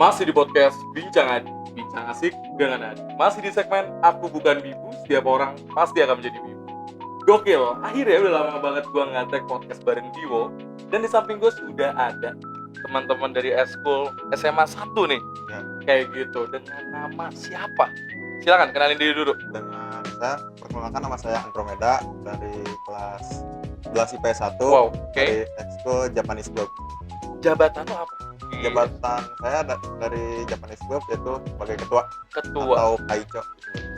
Masih di podcast Bincang Asik dengan Adi. Masih di segmen Aku Bukan Wibu, setiap orang pasti akan menjadi wibu. Gokil, akhirnya udah lama banget gua nge-tag podcast bareng Diwo. Dan di samping gue sudah ada teman-teman dari Eskul SMA 1 nih. Ya. Kayak gitu, dengan nama siapa? Silakan kenalin diri dulu. Dengan saya, perkenalkan nama saya Andromeda dari kelas 11 IPS 1 Wow, oke. dari Ekskul Japanese Club. Jabatan lo apa? Jabatan saya dari Japanese Club yaitu sebagai ketua atau kaicho.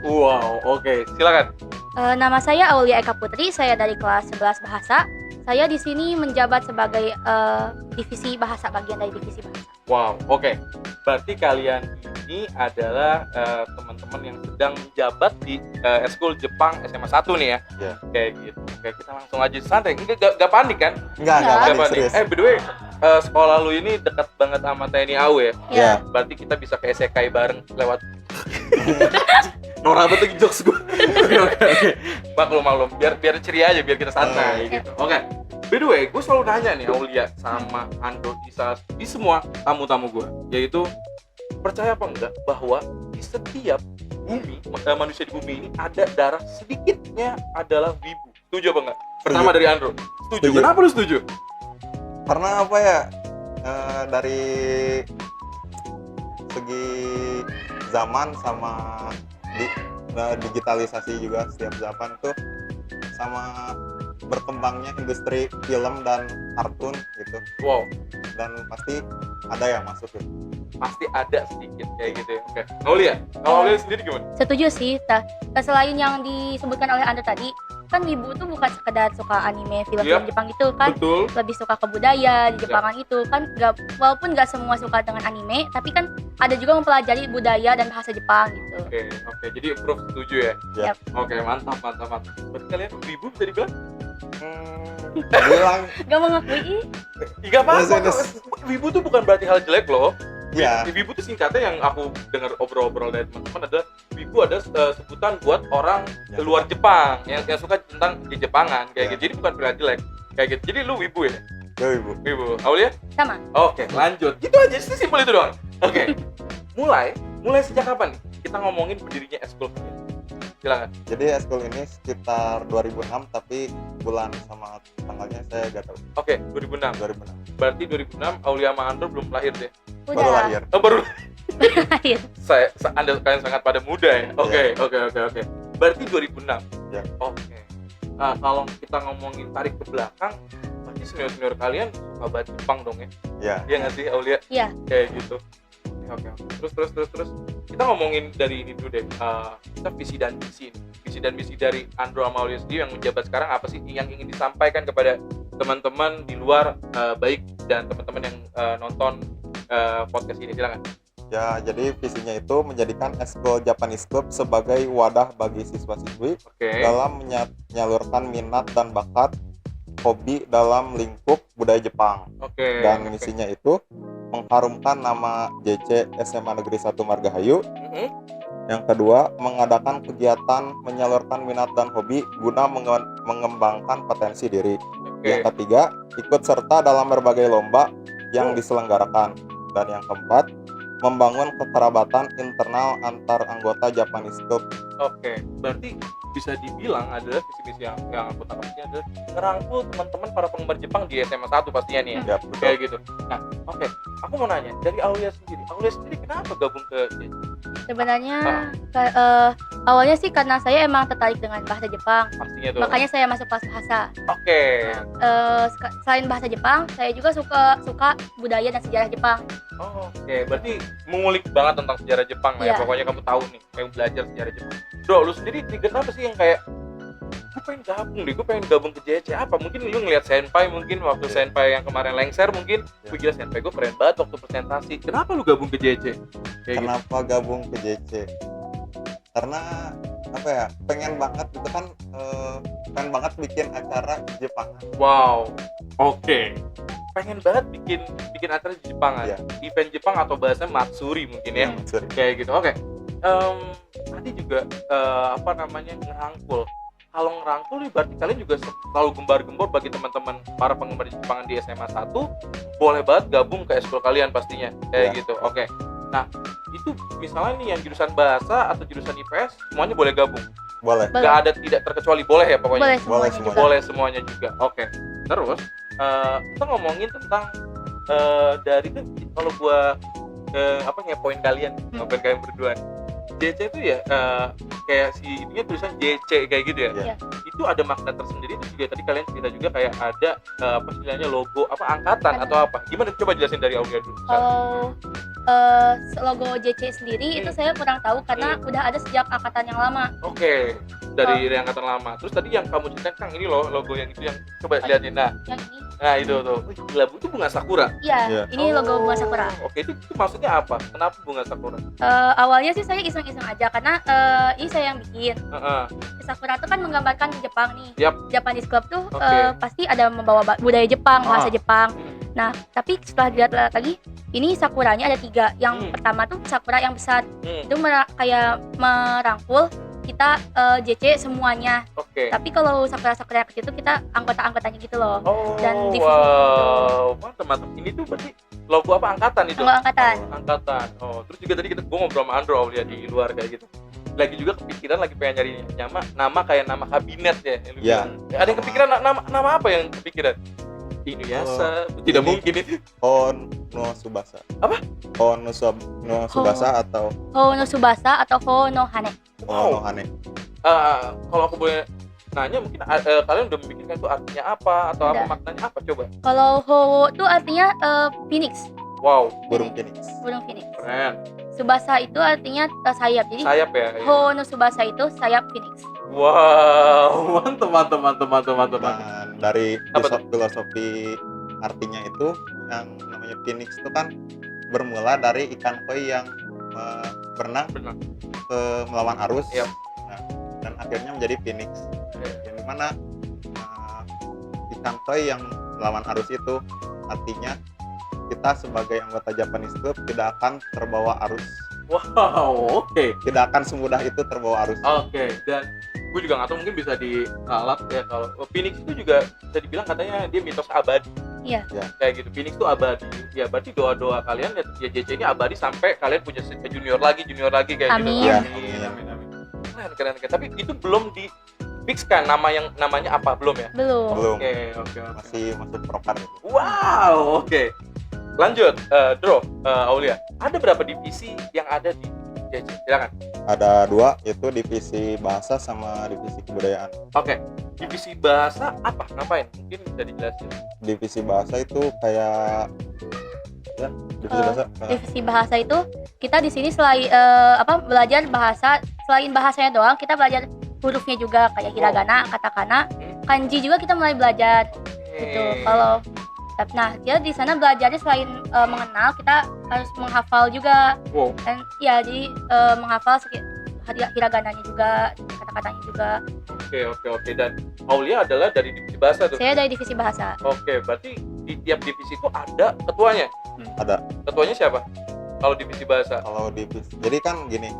Wow, oke. Silakan. Nama saya Aulia Eka Putri, saya dari kelas 11 Bahasa. Saya di sini menjabat sebagai divisi bahasa, bagian dari divisi bahasa. Wow, oke. Berarti kalian ini adalah teman-teman yang sedang menjabat di Eskul Jepang SMA 1 nih ya? Iya. Kayak gitu. Oke, kita langsung aja santai. Gak panik kan? Enggak Gak serius. By the way, sekolah lu ini dekat banget sama TNI AU ya? Iya. Berarti kita bisa ke SEKI bareng lewat Nora betul jokes gue. Oke. Maklum. Biar ceria aja, biar kita santai gitu. Oke. By the way, gue selalu nanya nih Aulia sama Andro di semua tamu-tamu gue, yaitu percaya apa enggak bahwa di setiap bumi, manusia di bumi ini ada darah sedikitnya adalah wibu. Setuju apa enggak? Pertama dari Andro. Setuju. Kenapa lu setuju? Karena apa ya? Dari segi zaman sama digitalisasi juga setiap zaman tuh, sama berkembangnya industri film dan kartun gitu. Wow, Dan pasti ada yang masuk gitu. pasti ada sedikit kayak gitu ya. Oke. Aulia, kalau Aulia sendiri gimana? Setuju sih. Selain yang disebutkan oleh Anda tadi, kan wibu itu bukan sekedar suka anime, film-film Yap. Jepang gitu kan. Betul. Lebih suka ke budaya di Jepangan itu kan. Walaupun nggak semua suka dengan anime, tapi kan ada juga mempelajari budaya dan bahasa Jepang gitu. Oke. Jadi Prof setuju ya? Ya. Oke, mantap. Berarti kalian wibu bisa dibilang? Bilang Gak mengakui? Gak apa-apa. Yes. Wibu tuh bukan berarti hal jelek loh. ya. Wibu tuh singkatnya yang aku dengar obrol-obrol dari teman-teman adalah wibu ada sebutan buat orang Ya. luar Jepang yang suka tentang di Jepangan kayak Ya. gitu. Jadi bukan pilihan jelek kayak gitu. Jadi lu wibu ya? Yo ibu. Wibu. Aulia? Sama. Oke, lanjut. Gitu aja, simpel itu doang. Oke. Mulai sejak kapan nih kita ngomongin berdirinya Eskul? Silakan. Jadi Eskul ini sekitar 2006 tapi bulan sama tanggalnya saya nggak tahu. Oke, 2006. 2006. Berarti 2006 Aulia sama Andro belum lahir deh. Udah Baru lahir. Oh, baru. lahir. Kalian sangat pada muda ya. Oke. Berarti 2006. Ya. Oke. Nah, kalau kita ngomongin tarik ke belakang, pasti senior kalian suka banget Jepang dong ya. Ya. Iya nggak sih Aulia? Iya. Kayak gitu. Oke. Terus. Kita ngomongin dari ini dulu deh. Kita visi dan misi dari Andro sama Aulia sendiri yang menjabat sekarang apa sih yang ingin disampaikan kepada teman-teman di luar, baik dan teman-teman yang nonton podcast ini, silakan. Ya, jadi visinya itu menjadikan Eskul Japanese Club sebagai wadah bagi siswa-siswi Oke. dalam menyalurkan minat dan bakat hobi dalam lingkup budaya Jepang. Oke. Dan misinya itu mengharumkan nama JC SMA Negeri 1 Margahayu. Mhm. Yang kedua, mengadakan kegiatan menyalurkan minat dan hobi guna mengembangkan potensi diri. Oke. Yang ketiga, ikut serta dalam berbagai lomba yang diselenggarakan. Dan yang keempat, membangun kekerabatan internal antar anggota Japanese Club. Oke, berarti bisa dibilang adalah visi-misi yang aku tangkapnya adalah ngerangkul teman-teman para penggemar Jepang di SMA 1 pastinya nih ya. Ya, betul. Kayak gitu. Nah, oke. Aku mau nanya, dari Aulia sendiri kenapa gabung ke JC? Sebenarnya awalnya sih karena saya emang tertarik dengan bahasa Jepang. Pastinya tuh. Makanya saya masuk kelas bahasa. Oke. Selain bahasa Jepang, saya juga suka budaya dan sejarah Jepang. Oh, oke. Berarti mengulik banget tentang sejarah Jepang lah ya. Iya. Pokoknya kamu tahu nih, kayak belajar sejarah Jepang. Bro, lu sendiri trigger apa sih yang kayak gue pengen gabung ke JC apa? Mungkin lu ngeliat senpai mungkin waktu senpai yang kemarin lengser mungkin, gue gila senpai gue keren banget waktu presentasi. Kenapa lu gabung ke JC? Kayak gitu. Kenapa gabung ke JC? Karena apa ya? Pengen banget gitu kan, pengen banget bikin acara Jepang. Wow. Oke. Pengen banget bikin acara di Jepangan. Iya. Event Jepang atau bahasanya Matsuri mungkin ya. Sorry. Kayak gitu. Oke. Tadi juga ngerangkul. Kalau ngerangkul nih berarti kalian juga selalu gembar-gembor bagi teman-teman para penggemar Jepangan di SMA 1, boleh banget gabung ke eskul kalian pastinya. Kayak Ya. gitu. Oke. Nah, itu misalnya nih yang jurusan bahasa atau jurusan IPS semuanya boleh gabung. Boleh. Boleh. Nggak ada tidak terkecuali, boleh ya pokoknya. Boleh semuanya semuanya. juga. Boleh semuanya juga. Oke. Terus kita ngomongin tentang dari kan kalau gua ngepoin kalian, ngepoin kalian berdua. JC itu ya kayak si ininya tulisan JC kayak gitu ya. Iya. Itu ada makna tersendiri itu juga tadi kalian cerita juga kayak ada apa istilahnya logo apa angkatan atau apa. Gimana coba jelasin dari Aulia dulu. Kalau logo JC sendiri itu saya kurang tahu karena udah ada sejak angkatan yang lama. Oke. Dari angkatan lama. Terus tadi yang kamu ceritain Kang ini loh logo yang itu yang coba lihatin. Yang ini. Nah itu tuh. Wih, gila, itu bunga sakura. Iya, ini logo bunga sakura. Oke, itu maksudnya apa? Kenapa bunga sakura? Awalnya sih saya iseng-iseng aja karena ini saya yang bikin. Heeh. Sakura itu kan menggambarkan Jepang nih. Yap. Japanese Club tuh Oke. Pasti ada membawa budaya Jepang, bahasa Ah. Jepang. Nah, tapi setelah dilihat lagi, ini sakuranya ada 3. Yang pertama tuh sakura yang besar. Itu kayak merangkul kita JC semuanya. Oke. Tapi kalau sakura-sakura yang kecil itu kita anggota-anggotanya gitu loh. Oh, Dan divisi wow. Mantap. Ini tuh berarti logo apa angkatan itu? Logo angkatan. Oh, angkatan. Oh, terus juga tadi gua ngobrol sama Andro Aulia di luar kayak gitu. Lagi juga kepikiran lagi pengen nyari nama kayak nama kabinet ya. Yang lu Ya. bilang. Ada yang kepikiran nama apa yang kepikiran? Inuyasha. Tidak ini- mungkin itu. Hono Subasa. Apa? Hono Subasa atau Hono Subasa atau Hono Hane. Hono Hane. Kalau aku boleh nanya mungkin kalian udah memikirkan itu artinya apa atau apa Udah. maknanya apa coba? Kalau Ho itu artinya phoenix, Wow, Burung Phoenix. burung phoenix. keren. Subasa itu artinya sayap. Jadi Sayap ya. Iya. Hono Subasa itu sayap phoenix. Wow, mantap. Dan dari Apa tuh? filosofi artinya itu yang namanya Phoenix itu kan bermula dari ikan koi yang berenang Benar. melawan arus. Yap. Nah, dan akhirnya menjadi Phoenix. Oke. Yang dimana ikan koi yang melawan arus itu artinya kita sebagai anggota Japanese Club tidak akan terbawa arus, Wow, oke. tidak akan semudah itu terbawa arus. Oke, dan gue juga nggak tahu mungkin bisa diralat ya kalau Phoenix itu juga bisa dibilang katanya dia mitos abadi. Iya. Ya. Kayak gitu, Phoenix itu abadi. Ya berarti doa-doa kalian ya JC ini abadi sampai kalian punya junior lagi kayak Amin. gitu. Ya, Amin. Keren. Tapi itu belum di fix kan namanya apa belum ya? Belum. Belum, Oke. masih masuk proker itu. Wow, oke. Lanjut, Aulia. Ada berapa divisi yang ada di JC? Silakan. Ada 2, yaitu divisi bahasa sama divisi kebudayaan. Oke. Divisi bahasa apa? Ngapain? Mungkin bisa dijelasin. Divisi bahasa itu kayak ya, divisi bahasa Divisi bahasa itu kita di sini selain belajar bahasa, selain bahasanya doang kita belajar hurufnya juga kayak hiragana, katakana, kanji juga kita mulai belajar gitu. Kalau nah dia di sana belajarnya selain mengenal kita harus menghafal juga. Wow. Dan ya jadi menghafal hiragananya juga, kata-katanya juga. Oke. Dan Aulia adalah dari divisi bahasa tuh. Saya dari divisi bahasa. Oke, berarti di tiap divisi itu ada ketuanya. ada. Ketuanya siapa? Kalau divisi bahasa. Kalau divisi, jadi kan gini,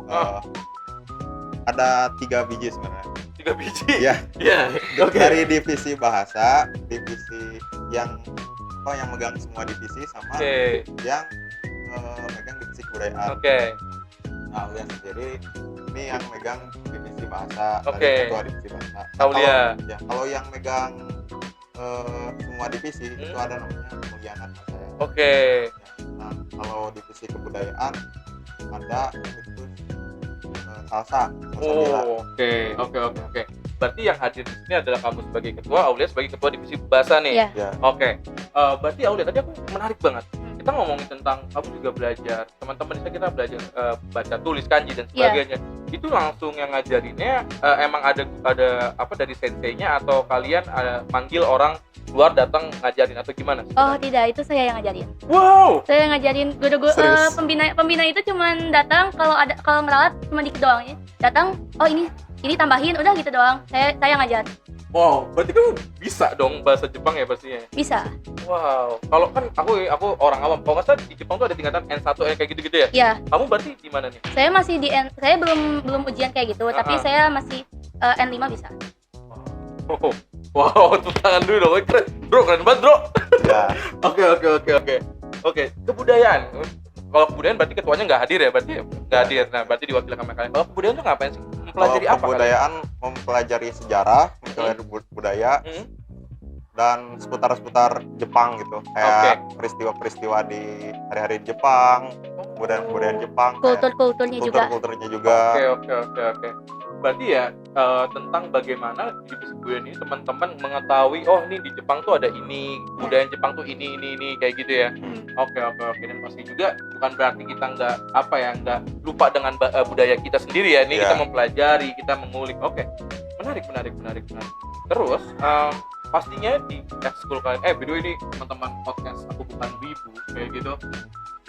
ada 3 biji sebenarnya. 3 biji. Iya. Iya. Oke. Dari divisi bahasa, divisi yang megang semua divisi sama Oke. yang megang divisi kebudayaan. Oke. Nah, Aulia sendiri ini yang megang divisi bahasa, Oke. dari ketua divisi bahasa. Aulia. Kalau yang megang semua divisi itu ada namanya Mulyana saya. Oke. Nah, kalau divisi kebudayaan ada itu salsa Bila. Oh, oke. Berarti yang hadir di sini adalah kamu sebagai ketua, Aulia sebagai ketua divisi bahasa nih. Iya. Ya, Oke. Berarti Aulia tadi aku menarik banget. Kita ngomongin tentang kamu juga belajar, teman-teman kita belajar baca tulis kanji dan sebagainya. Itu langsung yang ngajarinnya emang ada apa dari senseinya atau kalian manggil orang luar datang ngajarin atau gimana? Oh tidak, itu saya yang ngajarin. Wow. Saya yang ngajarin guru-guru Serius? pembina itu cuman datang kalau ngerawat cuma dikit doang ya. Datang, oh ini tambahin udah gitu doang. Saya ngajar. Wow, berarti kamu bisa dong bahasa Jepang ya pastinya. Bisa. Wow. Kalau kan aku orang awam. Kalau nggak salah di Jepang tuh ada tingkatan N1 kayak gitu-gitu ya. Ya, Kamu berarti di mana nih? saya masih saya belum ujian kayak gitu, tapi saya masih N5 bisa. Wow, tepuk tangan dulu dong. Keren. Bro, keren banget, Bro. ya. Oke. Kebudayaan. kalau kebudayaan berarti ketuanya nggak hadir ya, berarti nggak hadir. Nah, berarti diwakili sama kalian. Kalau kebudayaan tuh ngapain sih? Mempelajari Kalau apa kalian? kebudayaan mempelajari sejarah, mempelajari budaya, Hmm? dan seputar-seputar Jepang gitu. Kayak peristiwa-peristiwa di hari-hari Jepang, kebudayaan Jepang, kayak Kultur-kulturnya juga. kulturnya juga. Oke. Berarti ya tentang bagaimana di divisi budaya ini teman-teman mengetahui oh ini di Jepang tuh ada ini, budaya Jepang tuh ini kayak gitu ya. Oke. Dan pasti juga bukan berarti kita nggak lupa dengan budaya kita sendiri ya. Ini Iya. kita mempelajari, kita mengulik. Oke. Menarik. Terus pastinya di ekskul kalian by the way ini teman-teman podcast Aku Bukan Wibu kayak gitu.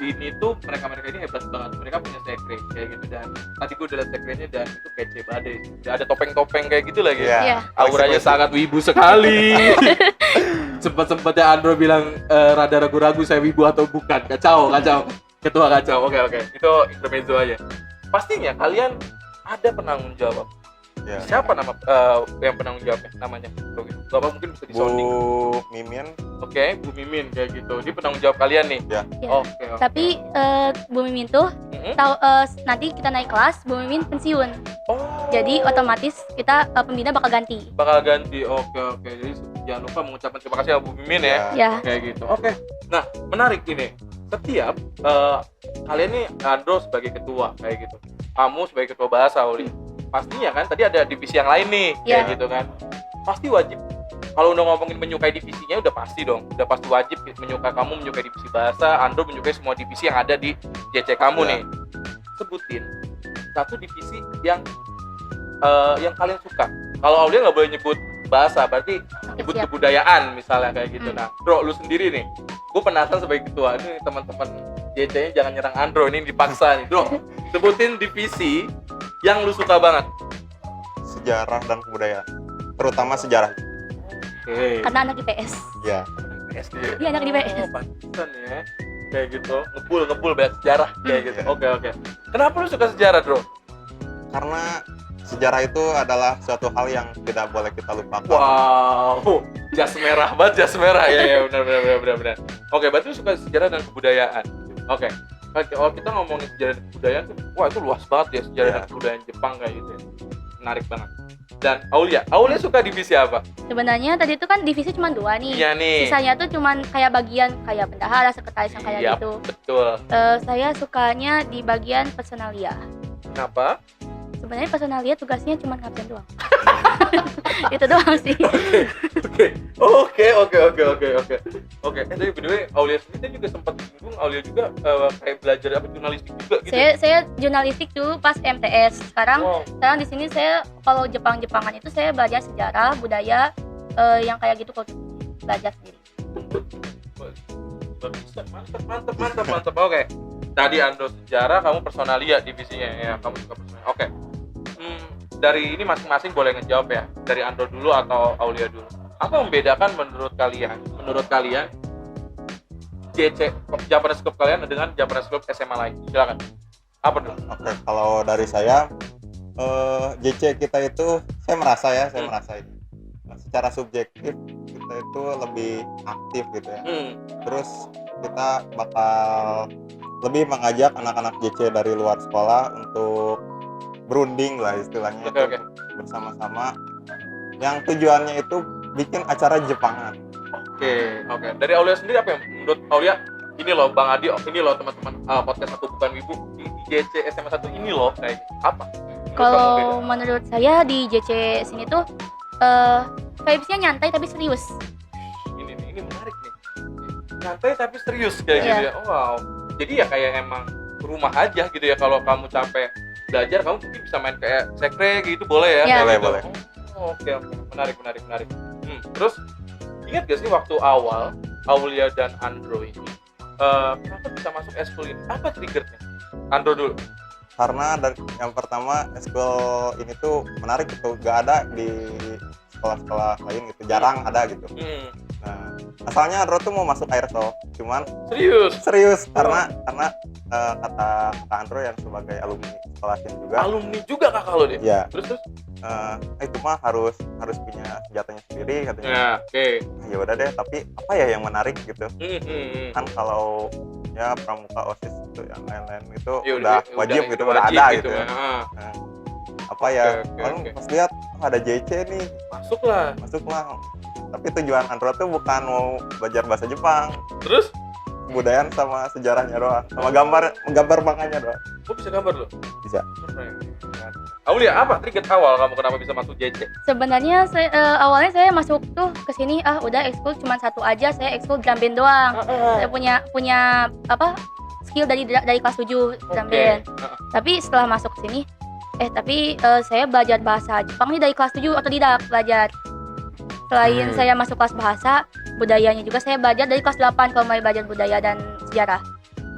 Ini tuh mereka ini hebat banget, mereka punya sekre kayak gitu, dan tadi gue udah liat sekrenya dan itu kece badai, ada topeng-topeng kayak gitu lagi. Iya. Auranya sangat wibu sekali. Sempet-sempetnya Andro bilang rada ragu-ragu saya wibu atau bukan. Kacau ketua kacau. Oke. Itu intermezzo aja. Pastinya kalian ada penanggung jawab. Ya. Siapa nama yang penanggung jawabnya namanya? Bapak mungkin bisa disounding. Bu Mimin. Oke, Bu Mimin kayak gitu. Dia penanggung jawab kalian nih. Ya. Ya. Oke. Tapi Bu Mimin tuh nanti kita naik kelas, Bu Mimin pensiun. Oh. Jadi otomatis kita pembina bakal ganti. Bakal ganti. Oke. Jadi jangan lupa mengucapkan terima kasih sama Bu Mimin ya. Ya. Kayak gitu. Oke. Nah, menarik ini. Setiap kalian nih Andro sebagai ketua kayak gitu. Kamu sebagai ketua bahasa, Uli. Pastinya kan tadi ada divisi yang lain nih kayak Ya. gitu kan. Pasti wajib. Kalau udah ngomongin menyukai divisinya udah pasti dong. Udah pasti wajib kamu menyukai divisi bahasa, Andro menyukai semua divisi yang ada di JC kamu Ya. nih. Sebutin satu divisi yang kalian suka. Kalau Aulia nggak boleh nyebut bahasa, berarti nyebut Siap. kebudayaan misalnya kayak gitu. Hmm. Nah, Bro, lu sendiri nih, gue penasaran sebagai ketua. Ini teman-teman JC-nya jangan nyerang Andro, ini dipaksa nih. Bro, sebutin divisi yang lu suka banget. Sejarah dan kebudayaan, terutama sejarah. Oke. Karena anak IPS. Ya. SD. Iya, anak IPS. Oh, pantesan ya. Kayak gitu. Ngebul banyak sejarah kayak gitu. Iya. Oke. Kenapa lu suka sejarah, Bro? Karena sejarah itu adalah suatu hal yang tidak boleh kita lupakan. Wow, jas merah banget, jas merah ya benar. Oke, berarti lu suka sejarah dan kebudayaan. Oke, kalau kita ngomongin sejarah dan kebudayaan tuh, wah itu luas banget ya sejarah Ya. dan kebudayaan Jepang kayak gitu ya. Menarik banget. Dan Aulia suka divisi apa? Sebenarnya tadi itu kan divisi cuma 2 nih. Iya nih. Sisanya tuh cuman kayak bagian kayak bendahara, sekretaris yang kayak Iya, gitu. betul. Saya sukanya di bagian personalia. Kenapa? Sebenarnya personalia tugasnya cuma ngabsen doang. Itu doang sih. Oke. Tapi by the way, Aulia sendiri juga sempat bingung. Aulia juga kayak belajar jurnalistik juga gitu. Saya jurnalistik dulu pas MTS. Wow. Sekarang di sini saya kalau Jepangan itu saya belajar sejarah, budaya yang kayak gitu kok belajar sendiri. Mantap. Oke. Tadi Andro sejarah, kamu personalia divisinya ya. Kamu suka personalia. Oke. Dari ini masing-masing boleh ngejawab ya. Dari Andro dulu atau Aulia dulu. Apa membedakan menurut kalian JC Japanese Club kalian dengan Japanese Club SMA lain? Silakan. Apa dulu? Oke, kalau dari saya JC kita itu saya merasa ini secara subjektif kita itu lebih aktif gitu ya. Terus kita bakal lebih mengajak anak-anak JC dari luar sekolah untuk berunding lah istilahnya. Oke. Bersama-sama yang tujuannya itu bikin acara Jepangan. Oke. Dari Aulia sendiri apa yang menurut Aulia? Ini loh Bang Adi, ini loh teman-teman podcast Aku Bukan Wibu di JC SMA 1 ini loh kayak apa? Kalau menurut saya di JC sini tuh vibes-nya nyantai tapi serius. Ini menarik nih. Nyantai tapi serius kayak Iya. gitu ya. Wow. Jadi ya kayak emang rumah aja gitu ya, kalau kamu capek belajar kamu mungkin bisa main kayak sekre gitu boleh ya? Iya. Kayak Boleh. gitu. Oke. Menarik. Terus ingat gak sih waktu awal Aulia dan Andro ini kenapa bisa masuk eskul ini? Apa triggernya? Andro dulu. Karena dari yang pertama eskul ini tuh menarik gitu, gak ada di sekolah-sekolah lain gitu, jarang ada gitu. Nah, asalnya Andro tuh mau masuk airsoft, cuman Serius? karena kata Kak Andro yang sebagai alumni sekolah sini juga, Alumni juga kakak lo deh? ya Terus? itu mah harus punya senjatanya sendiri katanya. Ya, oke. Ya udah deh, tapi apa ya yang menarik gitu? Kan kalau ya pramuka OSIS gitu, yang lain-lain itu Ya, udah wajib gitu, udah ada gitu ya. Ah. Nah, apa ya, Oke, orang oke. pas lihat ada JC nih, Masuklah. masuklah. Tapi tujuan Andro tuh bukan mau belajar bahasa Jepang, Terus kebudayaan sama sejarahnya doang, sama gambar manganya doang. gue bisa gambar lo. Bisa. Keren. Aulia, apa trigger awal kamu kenapa bisa masuk JC? Sebenarnya awalnya saya masuk tuh ke sini udah ekskul cuma satu aja, saya ekskul drum band doang. Saya punya apa skill dari kelas 7 drum band. Tapi setelah masuk ke sini saya belajar bahasa Jepang nih dari kelas 7 otodidak belajar. Selain saya masuk kelas bahasa, budayanya juga saya belajar dari kelas 8 kalau mulai belajar budaya dan sejarah.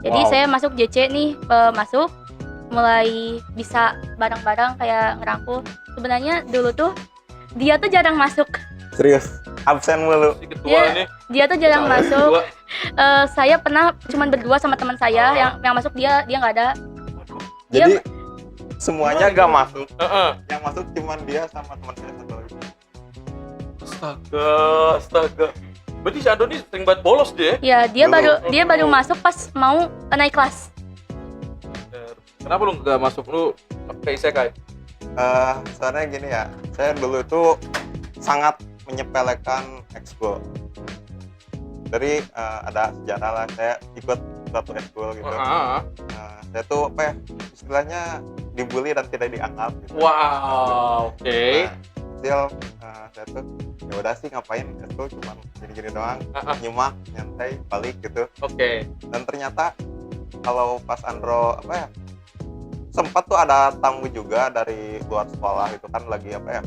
Jadi Wow. saya masuk JC nih, masuk mulai bisa bareng-bareng kayak ngerangkul. Sebenarnya dulu tuh dia tuh jarang masuk. Serius, absen mulu. Si ketua Iya. nih. Dia tuh jarang Salah masuk. ketua. Saya pernah cuman berdua sama teman saya yang masuk dia nggak ada. Waduh. Jadi semuanya gak masuk, Heeh. yang masuk cuman dia sama teman saya satu lagi. Astaga. Berarti si Ando nih sering banget bolos dia. Ya dia Dulu. dia baru masuk pas mau naik kelas. Kenapa lu nggak masuk lu ke Isekai? Soalnya gini ya, saya dulu itu sangat menyepelekan ekskul. Jadi ada sejarah lah, saya ikut suatu ekskul gitu. Saya tuh apa ya, istilahnya dibully dan tidak dianggap gitu. Wow, oke. Hasil saya tuh ya udah sih ngapain, ekskul cuma gini-gini doang, nyimak, nyantai, balik gitu. Oke. Dan ternyata kalau pas Andro apa ya, sempat tuh ada tamu juga dari luar sekolah itu kan, lagi apa ya,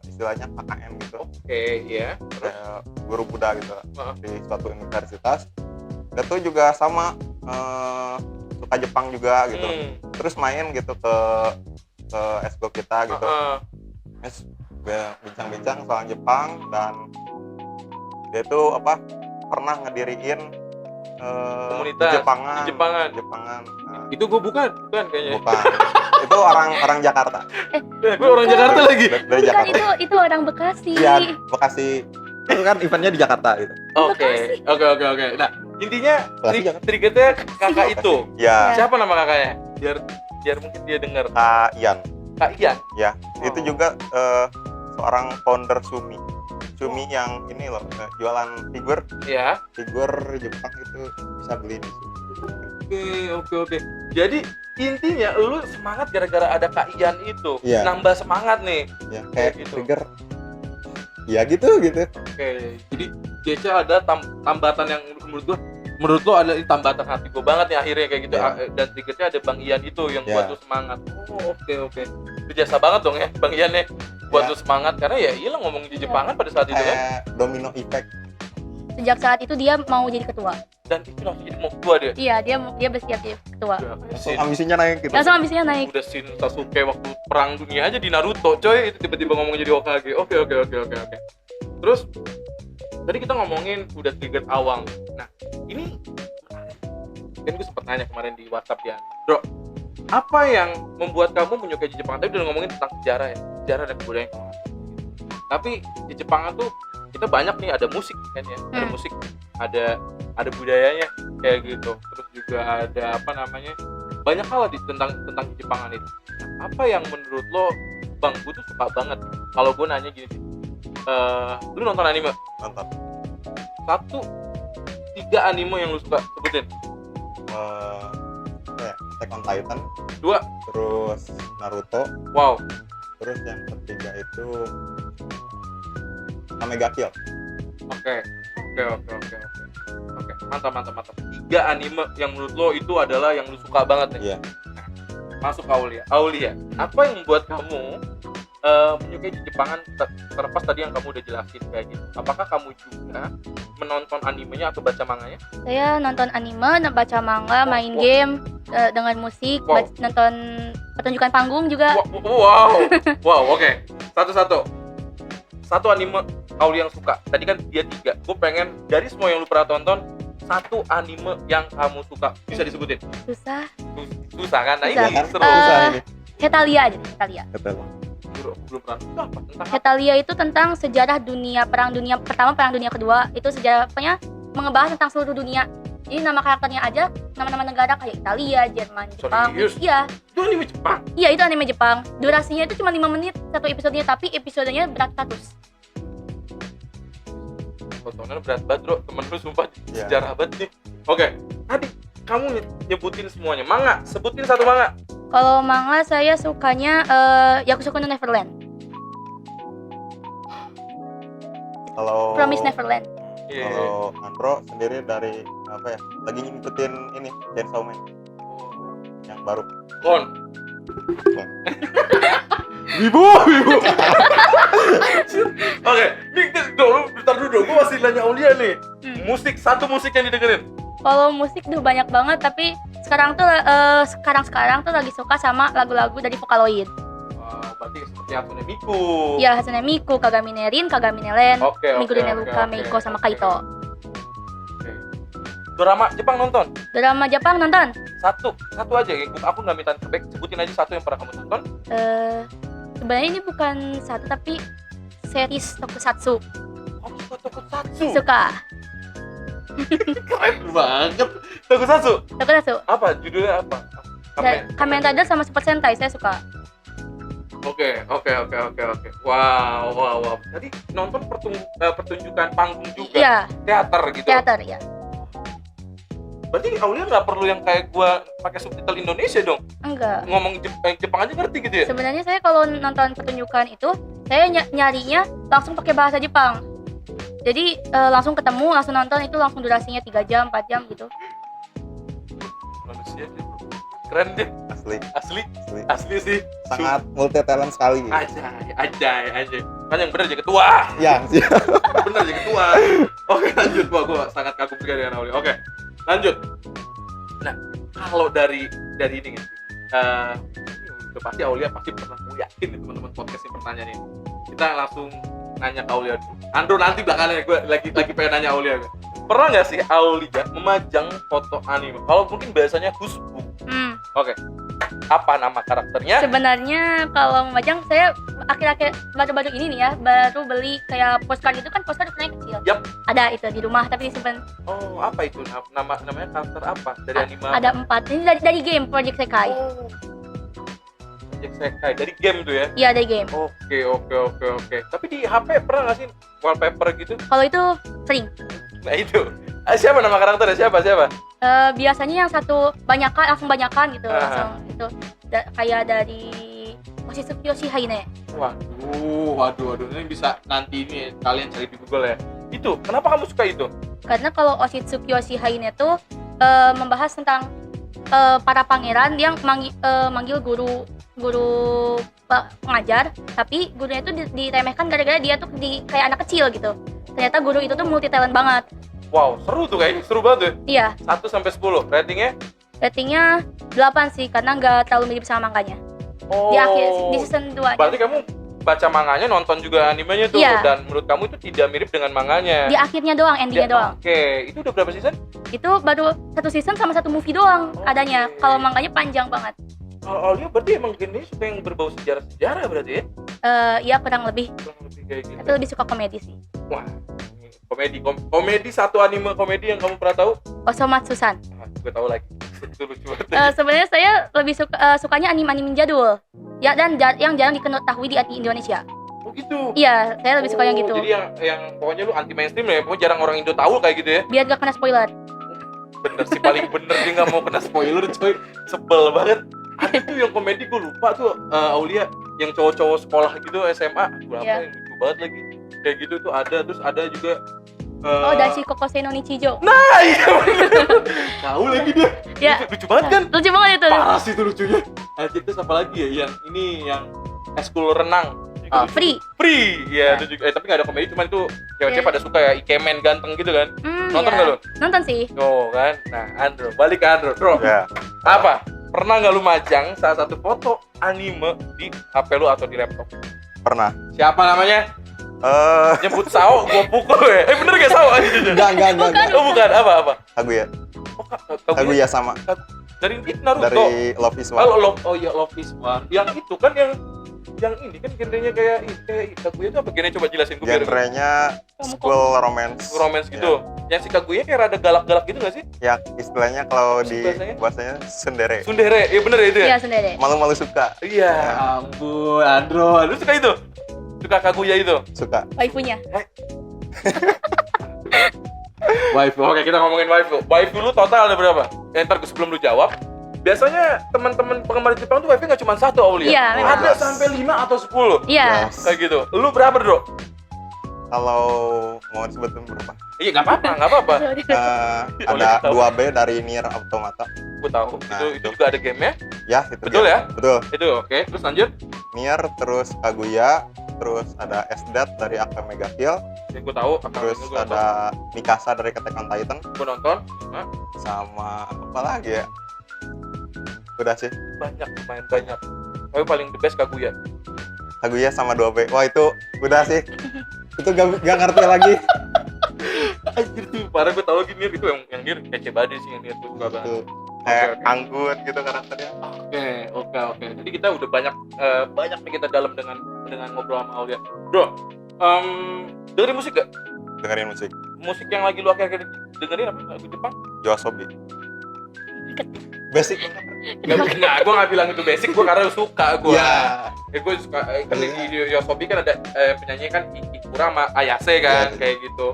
istilahnya KKN gitu, Oke, ya. kayak guru Buddha gitu di suatu universitas. Dia tuh juga sama suka Jepang juga gitu, terus main gitu ke ekskul kita gitu. Terus bincang-bincang soal Jepang, dan dia tuh apa, pernah ngediriin Komunitas Jepangan. di Jepangan. Nah, Itu gue bukan kayaknya. bukan. Itu orang Jakarta. Gue orang Jakarta lagi. Dari Bukan, Jakarta. itu orang Bekasi. Iya, Bekasi. Itu kan eventnya di Jakarta gitu. Oke. Nah, intinya Bekasi Jakarta. triggernya kakak itu. Ya, Siapa nama kakaknya? Biar mungkin dia dengar. Kak Ian. Kak Ian. Ya, Oh. itu juga seorang founder Sumi yang ini loh, jualan figur Ya. Jepang itu, bisa beli di sini. Oke. Jadi intinya lu semangat gara-gara ada Kak Ian itu. Iya. Nambah semangat nih. Ya, kayak Gitu. figur. Ya gitu. Oke. Jadi JC ada tambatan yang menurut lo ada tambatan hati gue banget nih akhirnya kayak gitu. Iya. Dan triggernya ada Bang Ian itu yang Iya. buat lu semangat. Oh, oke. Itu jasa banget dong ya Bang Ian ya buat Iya. lu semangat, karena ya hilang ngomong di Jepangan pada saat itu kan. Kayak domino effect. Sejak saat itu dia mau jadi ketua. Dan itu langsung jadi mau ketua dia. Iya, dia bersiap jadi ketua. Langsung ambisinya naik gitu. Langsung ambisinya naik. Udah scene Sasuke waktu perang dunia aja di Naruto coy, itu tiba-tiba ngomong jadi Hokage. Oke. Terus tadi kita ngomongin udah trigger awal. Nah, ini kan gue sempet nanya kemarin di WhatsApp ya, Bro, apa yang membuat kamu menyukai di Jepang? Tadi udah ngomongin tentang sejarah dan kebudayaan. Tapi di Jepangan tuh kita banyak nih, ada musik kan ya, ada musik, ada budayanya kayak gitu. Terus juga ada apa namanya, banyak hal tentang Jepangan itu. Nah, apa yang menurut lo, Bang, gue tuh suka banget kalau gue nanya gini, lu nonton anime? Nonton. 3 anime yang lu suka, sebutin. Attack on Titan. 2. Terus Naruto. Wow. Terus yang ketiga itu Omega Kill. Oke, mantap. 3 anime yang menurut lo itu adalah yang lu suka banget nih. Iya. Nah, masuk Aulia, apa yang membuat kamu menyukai Jepangan terlepas tadi yang kamu udah jelasin kayak gitu? Apakah kamu juga menonton animenya atau baca manganya? Saya nonton anime, baca manga, main game, dengan musik, nonton pertunjukan panggung juga. Wow, oke. Satu anime Aulia yang suka. Tadi kan dia 3. Gue pengen dari semua yang lu pernah tonton, satu anime yang kamu suka, bisa disebutin? Susah kan? Nah, Susah. ini seru. Susah ini. Hetalia aja, Hetalia. Betul. Belum pernah. Itu apa? Tentang apa? Hetalia itu tentang sejarah dunia, perang dunia pertama, perang dunia kedua. Itu sejarahnya mengebahas tentang seluruh dunia. Jadi nama karakternya aja nama-nama negara kayak Italia, Jerman, Jepang. Serius? Iya. Itu anime Jepang. Iya, itu anime Jepang. Durasinya itu cuma 5 menit satu episodenya, tapi episodenya beratus. Tontonan berat banget bro, temen lu sumpah Iya. sejarah banget nih. Oke, tadi kamu nyebutin semuanya. Manga, sebutin satu manga. Kalau manga saya sukanya Yakusoku no Neverland. Kalau Promise Neverland. Iya. Kalau Andro sendiri dari apa ya? Lagi ngikutin ini Chainsaw Man yang baru. Kon. Kon. Wibu. Oke, nih bentar dulu dong. Gue masih nanya Aulia nih. Musik, satu musik yang didengerin. Kalau musik tuh banyak banget, tapi sekarang tuh sekarang tuh lagi suka sama lagu-lagu dari Vocaloid. Wah, berarti seperti Hatsune Miku. Ya, Hatsune Miku, Kagamine Rin, Kagamine Len, Oke, Migurine oke, Luka, oke, Meiko sama oke. Kaito. Oke. Drama Jepang nonton? Drama Jepang nonton? Satu aja. Aku nggak minta terbaik. Sebutin aja satu yang pernah kamu tonton. Sebenarnya ini bukan satu tapi series tokusatsu. Oh, suka Tokusatsu. Suka Keren banget. Tokusatsu. Tokusatsu. Apa judulnya apa? Kamen Rider sama Super Sentai saya suka. Oke. Wow. Tadi nonton pertunjukan panggung juga. Iya, Teater gitu. teater ya. Berarti Aulia nggak perlu yang kayak gua pakai subtitle Indonesia dong. Enggak. Ngomong Jepang aja ngerti gitu ya? Sebenarnya saya kalau nonton pertunjukan itu saya nyarinya langsung pakai bahasa Jepang. Jadi langsung ketemu, langsung nonton, itu langsung durasinya 3 jam, 4 jam gitu. Manusia dia. Keren deh. Asli. Asli sih. Sangat multi talent sekali. Ajay. Kan yang bener jadi ketua. Ya, Bener jadi ketua. Oke, lanjut. Gua sangat kagum sekali dengan Aulia. Oke, lanjut. Nah, kalau dari ini gitu. Udah pasti Aulia pasti pernah, gue yakin nih teman-teman podcast ini pertanyaan ini. Kita langsung nanya ke Aulia dulu. Andro nanti belakangan gue lagi pengen nanya Aulia. Pernah nggak sih Aulia memajang foto anime? Kalau mungkin biasanya Husbook. Oke. Apa nama karakternya? Sebenarnya kalau memajang saya akhir-akhir baru-baru ini nih ya, baru beli kayak postcard itu kan, postcard ukurannya kecil. Yap. Ada itu di rumah tapi disimpan. Oh, apa itu? Namanya karakter apa? Dari anime? Ada 4. Ini dari game Project Sekai. Oh. Project Sekai dari game tuh ya? Iya, dari game. Oke. Tapi di HP pernah nggak sih wallpaper gitu? Kalau itu sering. Nah itu. Siapa nama karakternya? Siapa? Biasanya yang satu langsung banyakan gitu, Ah. langsung itu kayak dari Oshitsuki Haine. Waduh, ini bisa nanti ini kalian cari di Google ya. Itu, kenapa kamu suka itu? Karena kalau Oshitsuki Haine tuh membahas tentang para pangeran yang manggil guru pengajar, tapi gurunya itu diremehkan gara-gara dia tuh kayak anak kecil gitu. Ternyata guru itu tuh multi talent banget. Wow, seru tuh kayaknya, seru banget tuh. Iya, 1-10, ratingnya? ratingnya 8 sih, karena nggak terlalu mirip sama manganya. Oh. Di season 2 Berarti kamu baca manganya, nonton juga animenya tuh, Iya. dan menurut kamu itu tidak mirip dengan manganya? di akhirnya doang, endingnya doang. Oke, itu udah berapa season? Itu baru 1 season sama 1 movie doang adanya. Oke. Kalau manganya panjang banget. Kalau Aulia berarti emang gini suka yang berbau sejarah berarti ya? Iya, kurang lebih. Kurang lebih kayak gitu. Tapi lebih suka komedi sih. Wah, komedi satu anime komedi yang kamu pernah tahu? Osomatsu-san. Gue tahu lagi. Itu lucu banget. Sebenarnya saya lebih sukanya anime-anime jadul. Ya, dan yang jarang diketahui di Indonesia. Oh gitu. Iya, saya lebih suka yang gitu. Jadi yang pokoknya lu anti mainstream ya, pokoknya jarang orang Indo tahu kayak gitu ya. Biar gak kena spoiler. Bener sih, paling bener dia nggak mau kena spoiler coy. Sebel banget. Ada tuh yang komedi gue lupa tuh Aulia yang cowok-cowok sekolah gitu SMA. Berapa Iya. yang lucu banget lagi. Kayak gitu tuh ada, terus ada juga Dashi Kokosei no Nichijou. Nah, iya bener. Tahu lagi dia. Ya. Lucu banget kan? Lucu banget itu. Parah sih itu lucunya. Terus apa lagi ya? Yang ini yang eskul renang. Free. Ya, Ya. itu juga. Tapi nggak ada komedi, cuman itu cewek-cewek Ya. pada suka ya, ikemen ganteng gitu kan. Nonton Iya. nggak lu? Nonton sih. Oh kan. Nah, Andro, balik ke Andro. Bro, Ya. apa? Pernah nggak lu majang salah satu foto anime di HP lu atau di laptop? Pernah. Siapa namanya? Nyebut Sao, gua pukul ya. Bener gak Sao? Enggak. Oh bukan, apa? Kaguya. Oh, Kaguya sama dari Naruto. dari Love is War. Oh iya, Love is War. Yang itu kan yang yang ini kan genrenya kayak Kaguya itu apa? Genrenya coba jelasin gue biar Genrenya school romance. romance gitu. Yang si Kaguya kayak rada galak-galak gitu nggak sih? Ya istilahnya kalau di Bahasanya? bahasanya sundere. Sundere, iya bener ya itu ya? Iya sendiri. Malu-malu suka. Iya, ampun, Andro, lu suka itu? Suka Kaguya itu? Suka. Waifunya. Waifu, oke kita ngomongin waifu. Waifu lu total ada berapa? Ntar sebelum lu jawab, biasanya teman-teman penggemar Jepang tuh waifu nggak cuma satu, Aulia. Iya, memang. Ada sampai 5 atau 10. Iya. Kayak gitu. Lu berapa, Bro? Kalau mau disebutin berapa? Iya, nggak apa-apa. Ada 2B dari Nier Automata. Gue tahu. Nah, itu juga ada game-nya. Ya, itu Betul dia. ya? Betul. Itu oke. Terus lanjut. Nier, terus Kaguya, terus ada SDAT dari Akame ga Kill, Yang gue tahu. terus ada Mikasa dari Attack on Titan, Gue nonton. Nah, sama apa lagi ya? Udah sih. banyak, lumayan banyak. Tapi paling the best Kaguya. Kaguya sama 2B. Wah itu udah sih. Itu gak ngerti lagi. Anjir tuh, parah gue tau lagi Nier itu yang Nier kece banget sih yang Nier tuh. Suka banget. Itu kayak Oke. anggun gitu karakternya. Oke. Jadi kita udah banyak nih kita dalam dengan ngobrol sama Aulia. Bro, dengerin musik gak? Dengerin musik Musik yang lagi lu akhir-akhir dengerin apa? Lagu Jepang? Yoasobi. Basic banget. Enggak, gue gak bilang itu basic, gue karena suka gue. Ya. Gue suka, kan di Yoasobi kan ada penyanyi kan Ikura sama Ayase kan, Iya. kayak gitu.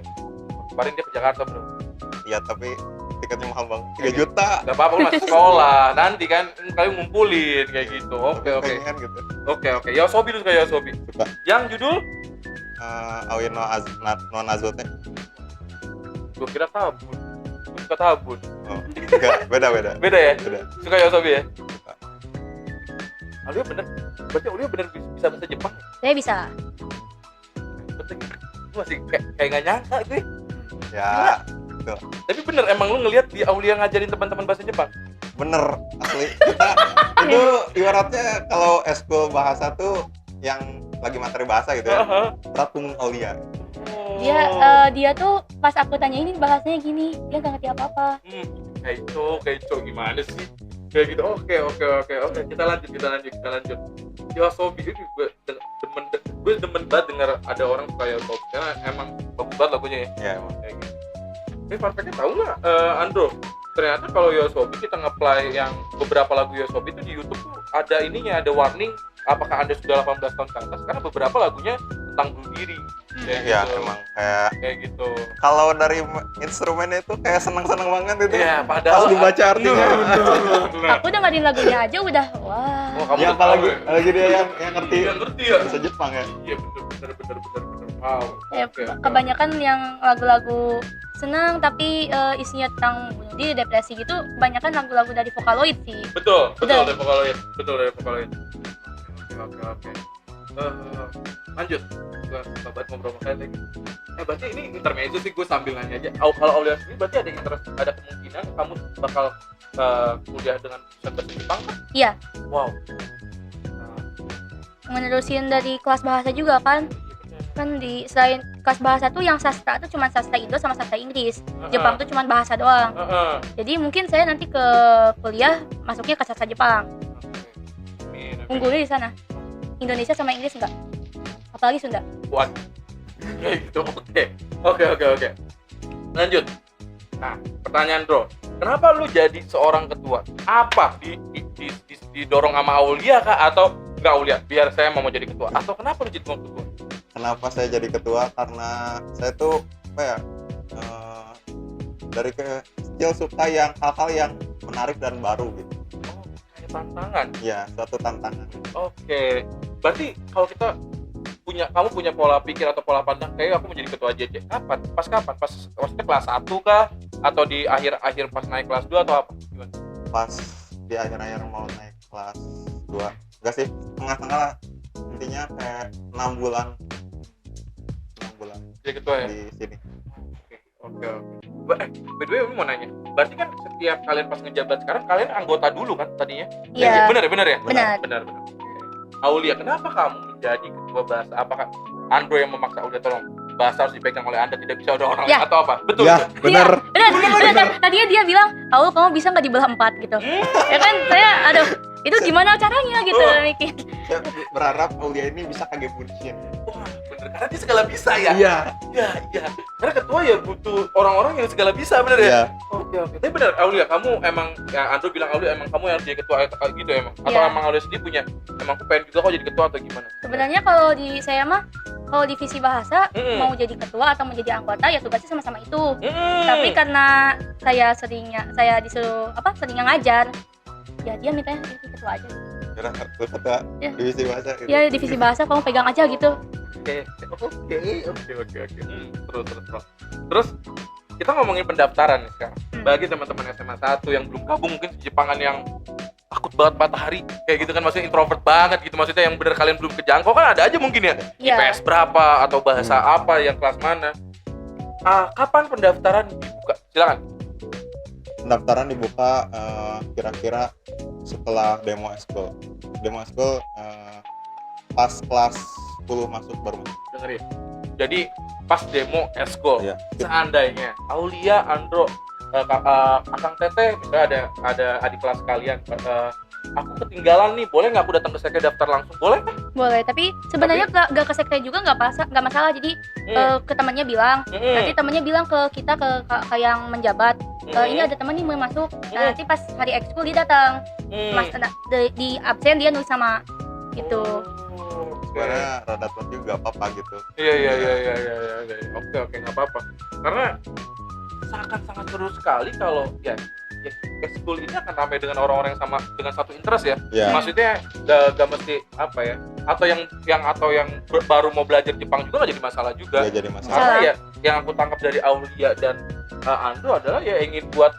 Kemarin dia ke Jakarta, bro. Iya tapi tiketnya mahal banget. 3 juta. Gak apa-apa, lu masih sekolah. Nanti kan kalian ngumpulin kayak gitu. Oke. Pengen gitu. Oke. Yoasobi lu suka Yoasobi. Suka. Yang judul? Aoi no Nazote. Gue kira Tabun. Gue suka Tabun. Oh, enggak, beda. Beda ya? Beda. Suka Yoasobi ya? Suka. Aulia bener. Berarti Aulia bener bisa bahasa Jepang ya? Saya bisa. Berarti gue masih kayak gak nyangka gue. Ya, Tapi bener, emang lu ngeliat di Aulia ngajarin teman-teman bahasa Jepang? bener asli. Kita itu ibaratnya kalau eskul bahasa tuh yang lagi materi bahasa gitu ya. Pratung Aulia. Dia tuh pas aku tanya ini bahasanya gini, dia nggak ngerti apa-apa. Kayak itu gimana sih? Kayak gitu. Oke. Kita lanjut. Yoasobi ini gue demen banget denger ada orang suka Yoasobi karena emang bagus banget lagunya ya. Ya emang. Kayak gitu. Ini fun fact-nya tahu nggak, Andro? Ternyata kalau Yoasobi kita nge-play yang beberapa lagu Yoasobi itu di YouTube tuh ada ininya, ada warning apakah Anda sudah 18 tahun ke atas karena beberapa lagunya tentang bunuh diri. Kayak Iya gitu. emang Kayak gitu. kalau dari instrumennya itu kayak seneng-seneng banget itu. Iya, padahal Pas dibaca artinya. bener. Aku dengerin lagunya aja udah wah. Oh, kamu Ya udah apalagi tahu ya? dia yang ngerti Yang ngerti ya? bahasa Jepang ya. Iya bener. Wow. Oke. Kebanyakan yang lagu-lagu senang tapi isinya tentang bunuh diri, depresi gitu, kebanyakan lagu-lagu dari Vocaloid sih. Betul Betul. dari Vocaloid. Oke. Lanjut. Gue suka banget ngobrol sama kalian lagi. Berarti ini intermezzo sih, gue sambil nanya aja. Kalau Aulia sendiri berarti ada kemungkinan kamu bakal kuliah dengan jurusan bahasa Jepang kan? Iya, Wow. menerusin dari kelas bahasa juga kan. Kan di selain kelas bahasa tuh yang sastra tuh cuma sastra Indo sama sastra Inggris. Jepang tuh cuma bahasa doang. Jadi mungkin saya nanti ke kuliah masuknya ke sastra Jepang. Unggulnya di sana. Indonesia sama Inggris enggak. Apalagi Sunda. Buat kayak gitu. Oke. Lanjut. Nah, pertanyaan bro, kenapa lu jadi seorang ketua? Apa didorong sama Aulia kah atau enggak Aulia? Biar saya mau jadi ketua. Atau kenapa lu jadi ketua? Kenapa saya jadi ketua? Karena saya tuh apa ya? Dari kecil suka yang hal-hal yang menarik dan baru gitu. Oh, kayak tantangan. Ya, suatu tantangan. Oke. Berarti kalau kamu punya pola pikir atau pola pandang kayak aku menjadi ketua JJ. Kapan? Pas kapan? Maksudnya kelas 1 kah? Atau di akhir pas naik kelas 2 atau apa? Gimana? Pas di akhir-akhir mau naik kelas 2. Enggak sih, tengah-tengah lah. Intinya kayak 6 bulan Jadi ketua ya? di sini. Oke. By the way, mau nanya. Berarti kan setiap kalian pas ngejabat sekarang kalian anggota dulu kan tadinya? Iya. Benar ya? Benar. Aulia, kenapa kamu menjadi ketua bahasa? Apakah Andro yang memaksa Aulia tolong bahasa harus dipegang oleh Anda, tidak bisa ada orang lain Ya. atau apa? Betul. Ya, benar. Benar. Tadinya dia bilang, kamu bisa nggak dibelah 4 gitu. Ya kan saya, aduh, itu gimana caranya gitu mikir. Saya berharap Aulia ini bisa Kage Bunshin. Wah, bener, karena dia segala bisa ya. Iya. Iya. Karena ketua ya butuh orang-orang yang segala bisa, bener ya. Iya. Oke. Tapi bener, Aulia, kamu emang ya Andro bilang Aulia emang kamu yang jadi ketua gitu emang. Atau Iya. emang Aulia sendiri punya emang aku pengen juga kok jadi ketua atau gimana? Sebenarnya kalau di saya mah kalau divisi bahasa Mm-mm. mau jadi ketua atau mau jadi anggota ya tugasnya sama-sama itu. Mm. Tapi karena saya disuruh seringnya ngajar, ya dia mintanya jadi ketua aja. Kira ketua Iya. divisi bahasa gitu. Ya divisi bahasa kamu pegang aja gitu. Oke. Terus kita ngomongin pendaftaran nih sekarang. Bagi teman-teman SMA 1 yang belum gabung mungkin Jepangan yang takut banget matahari kayak gitu kan, maksudnya introvert banget gitu, maksudnya yang bener kalian belum kejangkau kan ada aja mungkin ya. Iya. IPS berapa atau bahasa apa yang kelas mana. Kapan pendaftaran dibuka? Silakan. Pendaftaran dibuka kira-kira setelah demo eskul. Demo eskul pas kelas 10 masuk baru masuk. Dengerin. Jadi pas demo eskul, Iya. seandainya Aulia, Andro, Akang Teteh, misalnya ada adik kelas kalian, aku ketinggalan nih, boleh nggak aku datang ke sekre daftar langsung? Boleh kan? Boleh, tapi sebenarnya nggak ke sekre juga nggak masalah. Jadi ke temannya bilang, nanti temannya bilang ke kita ke yang menjabat, ini ada teman nih mau masuk. Nah, nanti pas hari ekskul dia datang, mas di absen dia nulis sama gitu. Sebenarnya rada tua juga apa-apa gitu. Iya. Oke, nggak apa-apa. Karena sangat seru sekali kalau ya ekskul ini akan ramai dengan orang-orang yang sama dengan satu interest ya. Iya. Maksudnya gak mesti apa ya, atau yang baru mau belajar Jepang juga nggak jadi masalah juga. Nggak jadi masalah. Karena ya yang aku tangkap dari Aulia dan Andro adalah ya ingin buat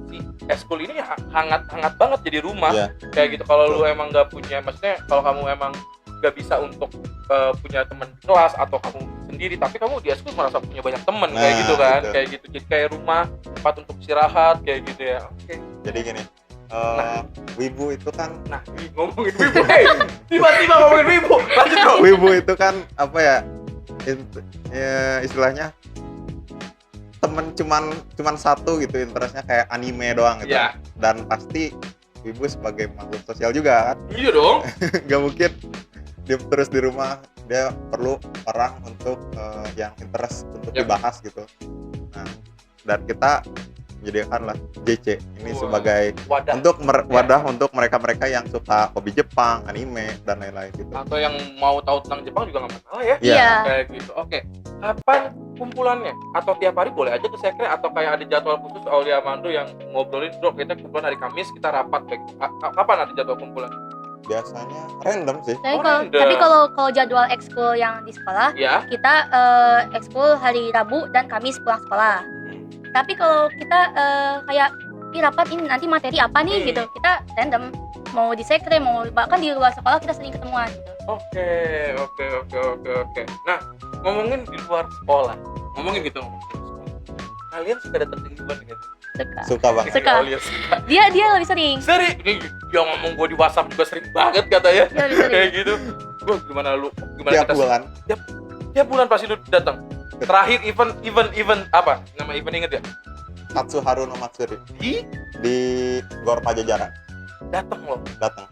si ekskul ini hangat banget jadi rumah. Iya. Kayak gitu. Kalau lu emang nggak punya, maksudnya kalau kamu emang nggak bisa untuk punya teman di kelas atau kamu sendiri, tapi kamu di ekskul merasa punya banyak teman kayak Nah, gitu kan, gitu. kayak gitu. Jadi kayak rumah, tempat untuk istirahat kayak gitu ya. Oke. Jadi gini, wibu itu kan Ngomongin wibu, tiba-tiba ngomongin wibu. Lanjut dong. wibu itu kan apa ya, istilahnya temen cuman satu gitu, interestnya kayak anime doang gitu. Iya. Dan pasti wibu sebagai makhluk sosial juga kan. Iya dong. Nggak mungkin dia terus di rumah, dia perlu orang untuk yang interest untuk Yap. dibahas gitu. Nah, dan kita menyediakan lah JC ini Wah. sebagai Wadah. untuk wadah untuk mereka-mereka yang suka hobi Jepang, anime dan lain-lain gitu. Atau yang mau tahu tentang Jepang juga nggak masalah ya. Iya. Kayak gitu. Oke. Kapan kumpulannya? Atau tiap hari boleh aja ke sekre, atau kayak ada jadwal khusus Aulia Amando yang ngobrolin, bro kita kumpulan hari Kamis, kita rapat kayak gitu. Kapan ada jadwal kumpulan? Biasanya random sih. Tapi kalau jadwal ekskul yang di sekolah, Ya. kita ekskul hari Rabu dan Kamis pulang sekolah. Tapi kalau kita kayak rapat ini nanti materi apa nih gitu, kita random, mau di sekre, mau bahkan di luar sekolah kita sering ketemuan gitu. Oke. Nah, ngomongin di luar sekolah, ngomongin gitu. Kalian suka datang ke Iwan gitu? Suka banget. Suka. Aulia suka. Dia lebih sering. Sering, ini dia ngomong gue di WhatsApp juga sering banget katanya. Dia lebih sering. Kayak gitu. Gue gimana Tiap kita bulan tiap bulan pasti lu datang. Terakhir event apa? Nama event inget ya? Katsuharu no Matsuri di Gor Pajajaran Datang loh. datang.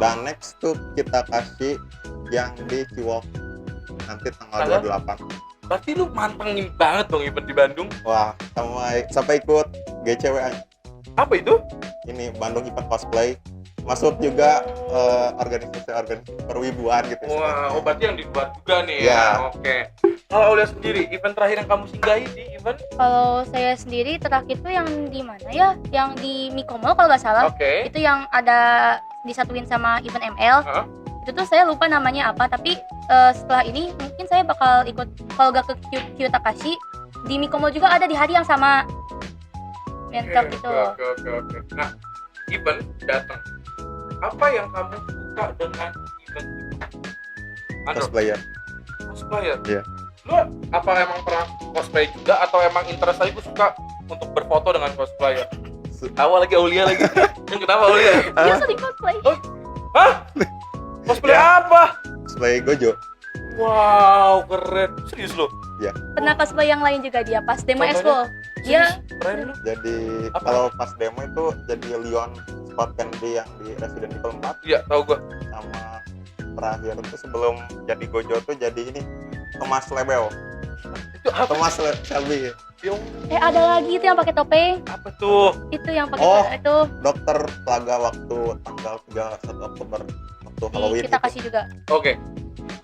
Dan next tuh kita kasih yang di Ciwok nanti tanggal 28. Berarti lu mantengin banget dong event di Bandung. Wah, sampai ikut GCW Apa itu? ini Bandung Event Cosplay. Masuk juga organisasi perwibuan gitu. Wah, istilahnya. berarti yang di luar juga nih Iya. ya. Oke. Kalau Aulia sendiri, event terakhir yang kamu singgahi di event? Kalau saya sendiri terakhir tuh yang di mana ya? Yang di Mikomo kalau nggak salah. Oke. Itu yang ada disatuin sama event ML. Hah? Itu tuh saya lupa namanya apa, tapi setelah ini mungkin saya bakal ikut, kalau nggak ke Kyu Takashi, di Mikomo juga ada di hari yang sama. Mentok gitu. Oke. Nah, event datang. Apa yang kamu suka dengan event itu? Andro, Cosplayer. cosplayer. Iya. Lu apa emang pernah cosplay juga atau emang interest aja gue suka untuk berfoto dengan cosplayer? Awal lagi Aulia lagi. Yang kenapa Aulia? Dia sering cosplay. Hah? Cosplay Ya. apa? Cosplay Gojo. Wow, keren. Serius lo? Pernah cosplay yang lain juga dia pas demo Contohnya? expo. Dia Keren lu. Jadi Apa? kalau pas demo itu jadi Leon Scott Kennedy yang di Resident Evil 4 Iya, tahu gua. sama terakhir tuh sebelum jadi Gojo tuh jadi ini Thomas Lebel. Itu apa? Thomas Shelby, Yung, Ada lagi itu yang pakai topeng. apa tuh? Itu yang pakai Oh. itu dokter Plaga waktu tanggal 31 Oktober waktu Halloween. kita gitu. kasih juga. Oke.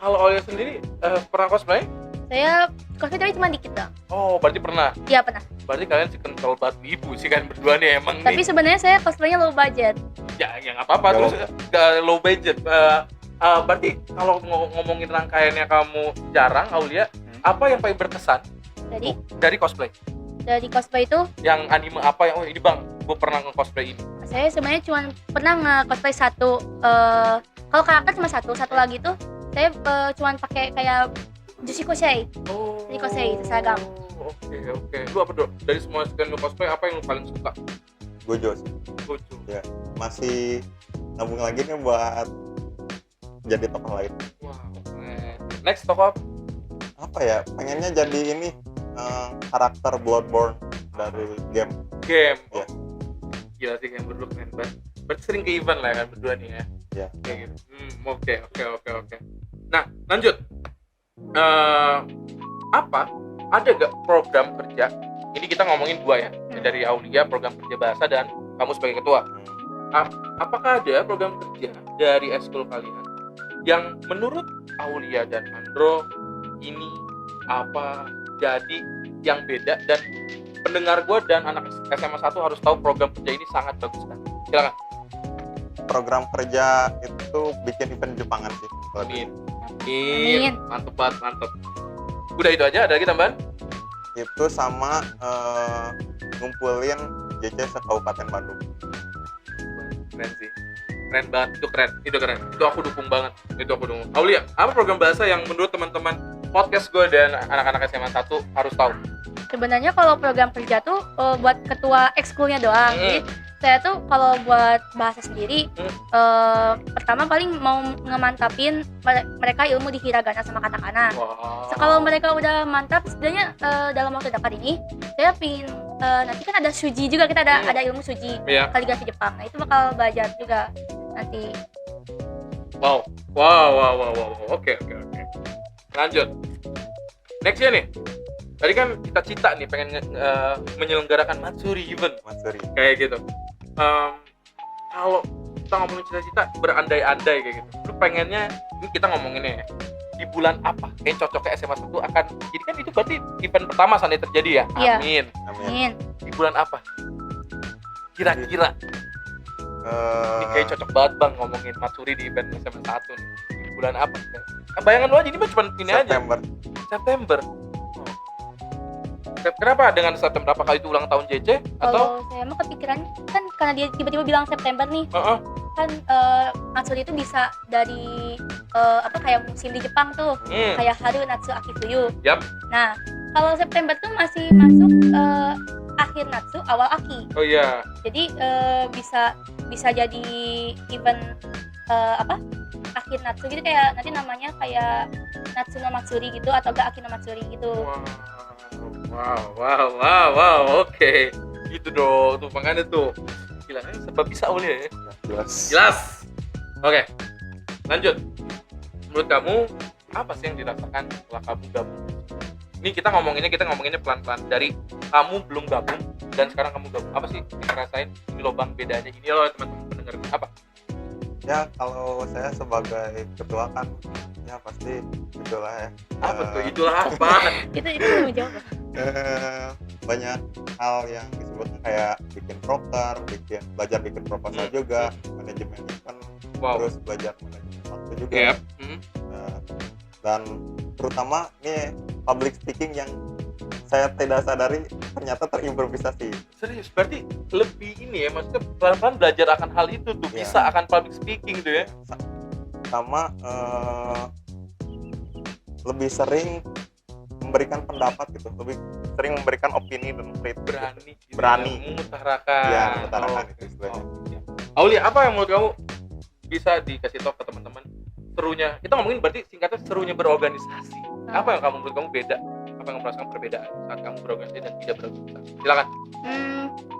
Kalau Aulia sendiri pernah cosplay? Saya cosplay tapi cuma dikit doang. Oh, berarti pernah. Iya pernah. Berarti kalian si kental banget ibu sih kan berdua nih emang Tapi nih. sebenarnya saya cosplaynya low budget. Ya nggak apa-apa. Nggak Terus low budget. Berarti kalau ngomongin rangkaiannya kamu jarang, Aulia, apa yang paling berkesan Jadi dari cosplay? dari cosplay itu Yang anime apa yang, oh ini bang, gue pernah nge-cosplay ini. saya sebenarnya cuma pernah nge-cosplay satu. Kalau karakter cuma satu lagi tuh saya cuma pakai kayak Jushikosei. Oh. Jushikosei, itu seragam. Oke. Lu apa dong? Dari semua sekian lu cosplay, apa yang lu paling suka? Gojo sih. Lucu. Masih nabung lagi nih buat jadi tokoh lain. Wow. Keren. Next tokoh apa? Apa ya? Pengennya jadi ini karakter Bloodborne dari game. Game. Iya. Gila sih game berdua keren banget. Berarti sering ke event lah ya kan berdua nih ya. Iya. Kayak gitu. Oke. Nah, lanjut. Apa? Ada gak program kerja? Ini kita ngomongin dua ya. Dari Aulia program kerja bahasa dan kamu sebagai ketua. Apakah ada program kerja dari eskul kalian yang menurut Aulia dan Andro ini apa jadi yang beda dan pendengar gue dan anak SMA 1 harus tahu program kerja ini sangat bagus kan? Silakan. Program kerja itu bikin event Jepangan sih. Amin. Amin. Mantep banget, mantep. Udah itu aja, ada lagi tambahan? Itu sama ngumpulin JC se-Kabupaten Bandung. Keren sih. Keren banget, itu keren. Itu aku dukung banget. Aulia, apa program bahasa yang menurut teman-teman podcast gue dan anak-anak SMA 1 harus tahu? Sebenarnya kalau program kerja tuh buat ketua ekskulnya doang. Jadi saya tuh kalau buat bahasa sendiri pertama paling mau ngemantapin mereka ilmu di hiragana sama katakana. Wow. Kalau mereka udah mantap sebenarnya dalam waktu dekat ini saya pingin nanti kan ada suji juga, kita ada ilmu suji Iya. kaligrafi Jepang. Nah itu bakal belajar juga nanti. Wow. Oke. Lanjut. Nextnya nih. Tadi kan kita cita nih pengen menyelenggarakan Matsuri event Matsuri. kayak gitu. Kalau kita ngomongin cita-cita berandai-andai kayak gitu. Lu pengennya ini kita ngomonginnya ya. Di bulan apa? Kayak cocoknya SMA 1 akan. Jadi kan itu berarti event pertama seandainya terjadi ya. Iya. Amin. Amin. Di bulan apa? Kira-kira. Ini Eh, kayak cocok banget bang ngomongin Matsuri di event SMA 1 nih. Di bulan apa? Bayangan lu aja ini mah cuma ini aja. September. Kenapa dengan September? Apakah itu ulang tahun JC atau? Kalau saya mah kepikiran kan karena dia tiba-tiba bilang September nih, kan Matsuri itu bisa dari kayak musim di Jepang tuh, kayak Haru, Natsu, Aki, Fuyu. Yap. Nah, kalau September tuh masih masuk akhir Natsu, awal Aki. Oh iya. Jadi bisa jadi event akhir Natsu gitu, kayak nanti namanya kayak Natsu no Matsuri gitu atau enggak Aki no Matsuri gitu. Wow, oke. Gitu dong, tuh makanya tuh. Gila, sebab bisa Aulia ya. Jelas. Oke. Lanjut. Menurut kamu apa sih yang dirasakan setelah kamu gabung? Ini kita ngomonginnya pelan-pelan dari kamu belum gabung dan sekarang kamu gabung. Apa sih yang ngerasain? Ini loh bang, bedanya ini loh teman-teman pendengar. Apa? Ya kalau saya sebagai ketua kan ya pasti itulah ya. Apa tuh? Itulah apa? Itu mau jawab. Banyak hal yang disebutnya kayak bikin proker, belajar bikin proposal juga, manajemen event, Wow. terus belajar manajemen waktu juga. Yep. Dan terutama nih public speaking yang saya tidak sadari ternyata terimprovisasi. Serius, berarti lebih ini ya, maksudnya pelan-pelan belajar akan hal itu tuh, Iya. bisa akan public speaking tuh ya. Sama lebih sering memberikan pendapat gitu, lebih sering memberikan opini dan kritik. Berani. Mengutarakan. Iya, mengutarakan itu istilahnya. Iya. Aulia, apa yang menurut kamu bisa dikasih tahu ke teman-teman serunya? Kita ngomongin berarti singkatnya serunya berorganisasi. Apa yang kamu menurut kamu beda? Apa yang kamu merasakan perbedaan saat kamu berorganisasi dan tidak berorganisasi? Silakan.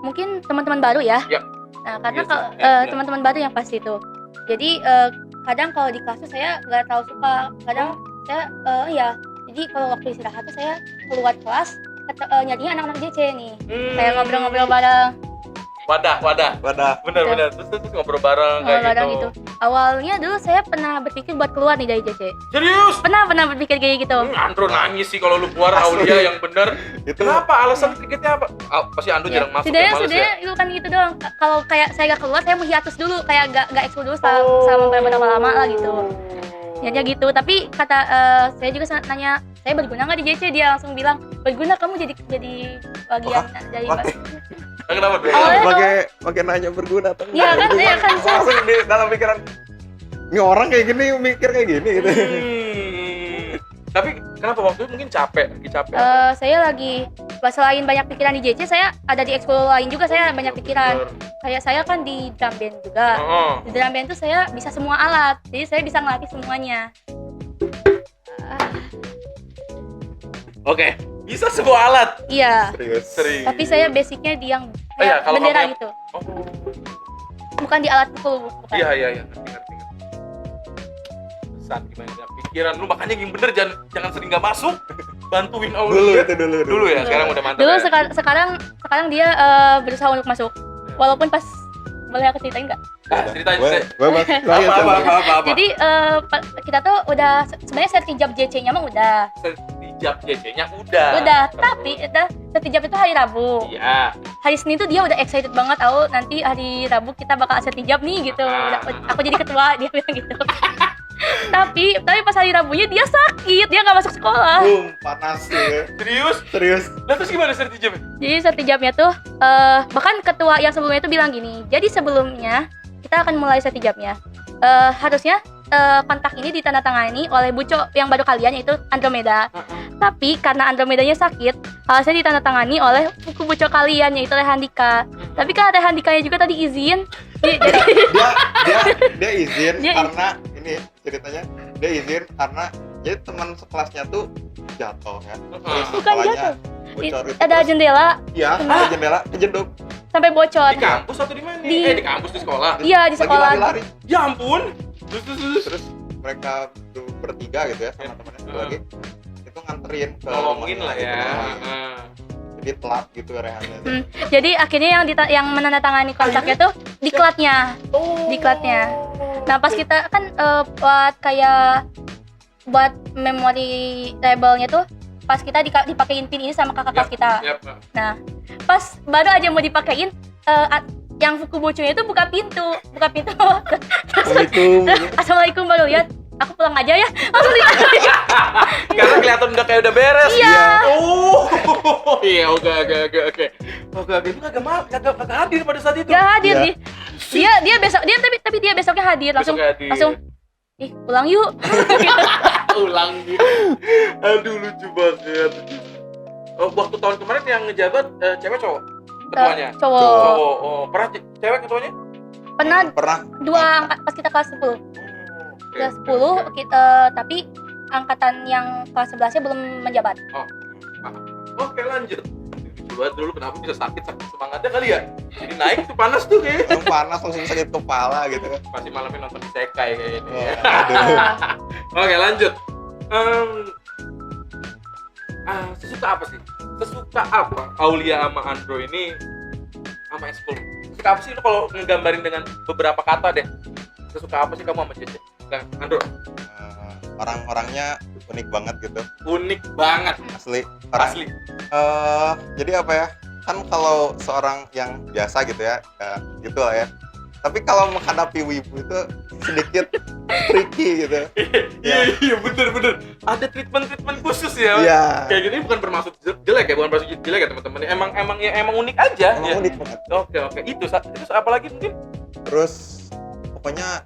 Mungkin teman-teman baru ya. Ya. Nah, karena Iya, kalau iya. teman-teman baru yang pasti itu. Jadi kadang kalau di kelas tuh saya nggak terlalu suka. Kadang saya ya jadi kalau waktu istirahat tuh saya keluar kelas nyarinya anak-anak JC nih, kayak ngobrol-ngobrol bareng. Wadah. Benar. Terus ngobrol bareng kayak Kadang gitu. gitu. Awalnya dulu saya pernah berpikir buat keluar nih dari JC. Serius? Pernah berpikir kayak gitu. Andro nangis sih kalau lu keluar Asli. Aulia yang bener. Itu Kenapa? Alasan tiketnya apa? Pasti Andro jarang masuk ya, males ya. Itu kan gitu doang. Kalau kayak saya gak keluar, saya mau hiatus dulu, kayak gak ekskul dulu selama beberapa lama lah gitu. Niatnya gitu. Tapi kata saya juga nanya, saya berguna nggak di JC? Dia langsung bilang berguna, kamu jadi bagian dari. Kenapa tuh? Awalnya pakai nanya berguna tuh. Iya kan, iya kan. Langsung di dalam pikiran ini orang kayak gini mikir kayak gini gitu. Tapi kenapa waktu itu mungkin lagi capek? Saya lagi selain banyak pikiran di JC, saya ada di ekskul lain juga, saya banyak pikiran. Kayak saya kan di drum band juga. Di drum band tuh saya bisa semua alat, jadi saya bisa ngelatih semuanya. Oke, bisa semua alat. Iya. Serius. Tapi saya basicnya di yang iya, kayak kalau bendera kamu yang- gitu, Oh. bukan di alat pukul, bukan. Iya, ngerti. Pesan gimana ya? Pikiran lu makanya yang bener jangan sering nggak masuk. Bantuin Aulia. Dulu ya, sekarang udah mantap. Dulu Ya? sekarang dia berusaha untuk masuk, walaupun pas boleh aku ceritain nggak? Ceritain. Apa? Jadi kita tuh udah sebenarnya sertijab JC-nya mah udah, Sertijab JC-nya udah. tapi sertijab itu hari Rabu. Iya. Hari Senin tuh dia udah excited banget, tahu nanti hari Rabu kita bakal sertijab nih gitu. Aku jadi ketua, dia bilang gitu. tapi pas hari Rabunya dia sakit, dia nggak masuk sekolah. Panas ya. Serius? Nah terus gimana sertijabnya? Jadi sertijabnya tuh bahkan ketua yang sebelumnya itu bilang gini, jadi sebelumnya kita akan mulai sertijabnya, harusnya kontak ini ditandatangani oleh Buco yang baru kalian, yaitu Andromeda. Tapi karena Andromedanya sakit, harusnya ditandatangani oleh buku Buco kalian, yaitu Rehandika. Tapi kan Rehandikanya juga tadi izin, jadi dia izin Dia karena ini ceritanya, dia izin karena jadi teman sekelasnya tuh jatuh ya. Terus Bukan kepalanya jatuh. bocor itu. ada jendela Iya, ada jendela kejeduk. sampai bocor. Di kampus atau di mana? Di- Di kampus, di sekolah. Iya, di Lagi sekolah. lari-lari. Ya ampun. Terus. Terus mereka tuh bertiga gitu ya sama temannya satu lagi. Itu nganterin ke Ngomongin rumahnya lah gitu. ya. Nah, jadi telat gitu rehannya. Jadi akhirnya yang menandatangani kontraknya tuh diklatnya. Diklatnya. Nah pas kita kan buat memori labelnya tuh pas kita dipakein pin ini sama kakak kelas kita. Yap. Nah pas baru aja mau dipakein, yang buku boconya itu buka pintu. Assalamualaikum. Assalamualaikum, baru lihat, aku pulang aja ya. Langsung Karena kelihatan udah kayak udah beres. Iya. Oh. Iya, oke. Itu kagak hadir pada saat itu. Gak hadir Iya. nih. Dia besok tapi dia besoknya hadir langsung. Besok hadir. Langsung pulang yuk. Ulang gitu. Aduh lucu banget. Waktu tahun kemarin yang ngejabat cewek cowok ketuanya? Cowok. Cowok. Oh, pernah cewek ketuanya? Pernah dua angkat pas kita kelas 10. Kelas 10 kita, tapi angkatan yang kelas 11-nya belum menjabat. Oke, lanjut. Coba dulu kenapa bisa sakit semangatnya kali ya? Jadi naik tuh panas tuh kayaknya. Orang panas langsung sakit kepala gitu kan. Pasti malamnya nonton isekai kayak ini. Wah, aduh. Oke, lanjut. Sesuka apa sih? Sesuka apa Aulia sama Andro ini sama ekskul? Sesuka apa sih lu kalau ngegambarin dengan beberapa kata deh? Sesuka apa sih kamu sama Cece? Nah, Andro, Orang-orangnya unik banget gitu, unik banget. asli. Asli. Jadi apa ya? Kan kalau seorang yang biasa gitu ya, gitu lah ya. Tapi kalau menghadapi wibu itu sedikit tricky gitu. Iya, bener. Ada treatment khusus ya. Iya. Kayak gini bukan bermaksud jelek ya, bukan bermaksud jelek ya teman-teman. Emang unik aja. Emang ya. unik banget. Oke. Itu apa lagi mungkin? Terus pokoknya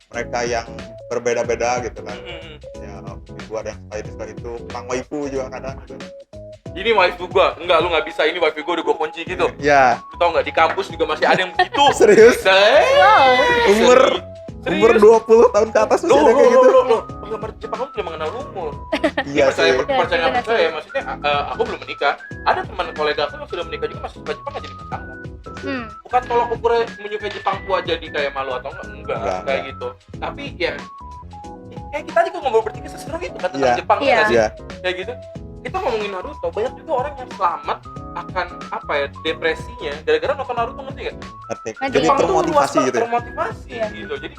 mereka yang berbeda-beda gitu kan. Ya, wibu ada yang suka itu, kurang waifu juga kadang gitu. Ini waifu gua, enggak lu nggak bisa, ini waifu gua udah gua kunci gitu. Ya, Lu tau nggak di kampus juga masih ada yang begitu. serius. Wow. Umur 20 tahun ke atas masih ada kayak gitu. Loh, penggemar Jepang kamu tidak mengenal umur. Iya percaya sih. percaya nggak Benar percaya, maksudnya aku belum menikah. Ada teman kolega aku yang sudah menikah juga masih suka Jepang nggak jadi masalah. Bukan tolak ukurnya menyukai Jepang tua jadi kayak malu atau enggak kayak gitu. Tapi ya kayak kita aja kok ngobrol bertiga seseru itu kan tentang Jepang kan sih? Kayak gitu. Kita ngomongin Naruto, banyak juga orang yang selamat akan apa ya, depresinya gara-gara nonton Naruto, ngerti gak? Ngerti. Nah, Jadi Jepang termotivasi gitu. Termotivasi gitu. Jadi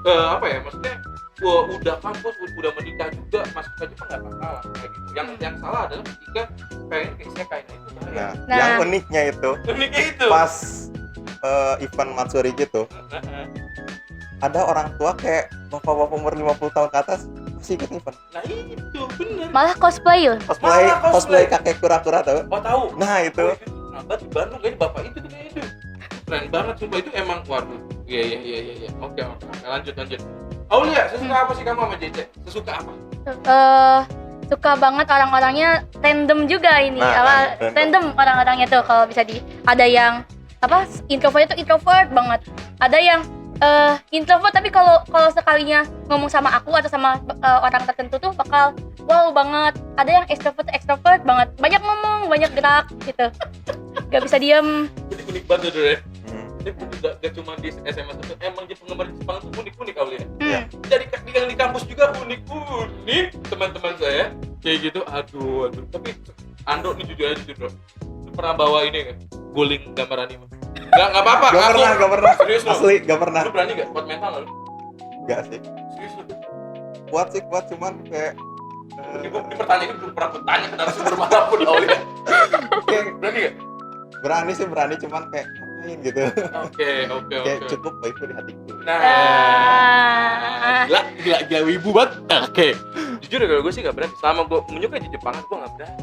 apa ya, maksudnya udah kampus, udah menikah juga masuk ke Jepang nggak masalah kayak gitu. Yang salah adalah ketika pengen ke isekai itu bahaya. Nah, yang uniknya itu pas event Matsuri gitu, ada orang tua kayak bapak-bapak umur 50 tahun ke atas masih ikut event. Nah itu bener. Malah cosplay loh. Cosplay kakek kura-kura tau? Oh tahu. Nah itu. Nabat di Bandung kayaknya bapak itu tuh kayaknya itu. Keren banget sumpah, itu emang waduh. Iya. Oke, lanjut. Aulia, sesuka apa sih kamu sama JC? Sesuka apa? Suka banget orang-orangnya random juga ini. Random orang-orangnya tuh, kalau bisa ada yang introvert itu introvert banget. Ada yang introvert tapi kalau sekalinya ngomong sama aku atau sama orang tertentu tuh bakal wow banget. Ada yang extrovert banget, banyak ngomong, banyak gerak gitu, gak bisa diem. Jadi unik banget dulu ya. Ini gak cuma di SMA itu, emang di penggemar Jepang itu unik Aulia. Jadi yang di kampus juga unik teman-teman saya kayak gitu. Aduh. Tapi Ando nih jujur bro, lu pernah bawa ini nggak, guling gambar anime? Gak apa-apa. Gak pernah. Serius lu? Asli gak pernah. Lu berani gak? Kuat mental gak lu? Gak sih. Serius lu? Kuat cuman kayak ini pertanyaan ini belum pernah bertanya ke narasumber manapun Aulia. Berani gak? Berani cuman kayak ngapain gitu. Oke. Kayak cukup baikku di hatiku. Nah, gila wibu banget. Oke. Jujur ya, kalau gue sih gak berani. Selama gue menyukai di Jepang, gue gak berani.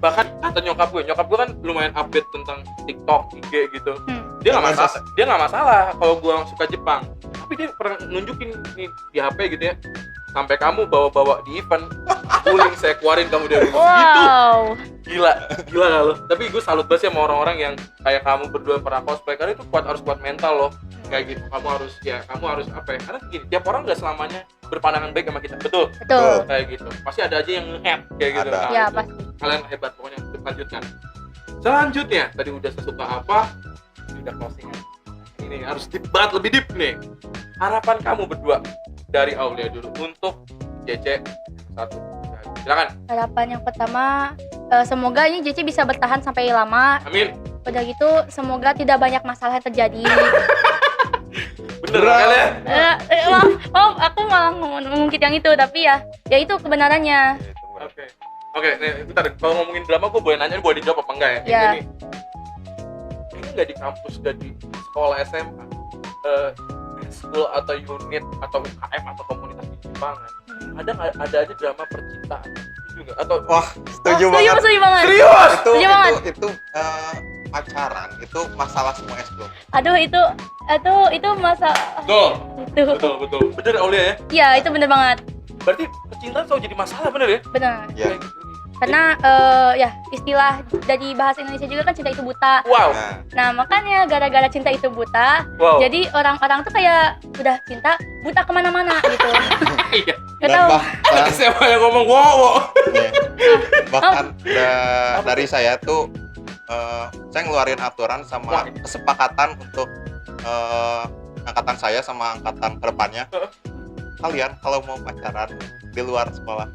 Bahkan kata nyokap gue kan lumayan update tentang TikTok, IG gitu. Dia nggak masalah kalau gue suka Jepang. Tapi dia pernah nunjukin nih di HP gitu ya. Sampai kamu bawa di event, guling saya keluarin kamu dari rumah. Wow. Gitu. Gila gak lo? Tapi gue salut banget sama orang-orang yang kayak kamu berdua pernah cosplay, karena itu harus kuat mental loh. Kayak gitu. Kamu harus apa ya? Karena gini, tiap orang nggak selamanya berpandangan baik sama kita. Betul. Kayak gitu. Pasti ada aja yang nge-hate kayak gitu. Nah, ya, itu. pasti. Kalian hebat pokoknya. Lanjutkan. Selanjutnya, tadi udah sesuka apa? Udah closing. Ini harus deep banget, lebih deep nih. Harapan kamu berdua dari Aulia dulu untuk JC satu. Silakan. Harapan yang pertama, semoga ini JC bisa bertahan sampai lama. Amin. Udah gitu, semoga tidak banyak masalah yang terjadi. Bener kalian? Maaf, aku malah mengungkit yang itu, tapi ya itu kebenarannya. Oke, nih, bentar. Kalau ngomongin drama, gue boleh nanya, boleh dijawab apa enggak ya? Iya. Ini nggak di kampus, nggak di sekolah SMA, school atau unit atau UKM atau komunitas di Jepang, ada aja drama percintaan juga atau setuju banget. Serius? Itu pacaran itu masalah semua eskul. Aduh, itu masalah. Betul. Bener Aulia ya? Iya, itu bener banget. Berarti percintaan selalu jadi masalah, bener ya? Benar. Iya. Karena istilah dari bahasa Indonesia juga kan cinta itu buta. Wow. Nah, makanya gara-gara cinta itu buta, jadi orang-orang tuh kayak udah cinta buta kemana-mana gitu. Iya. Gak tahu. Ada siapa yang ngomong wow. Bahkan dari saya tuh saya ngeluarin aturan sama kesepakatan untuk angkatan saya sama angkatan kedepannya. Kalian kalau mau pacaran di luar sekolah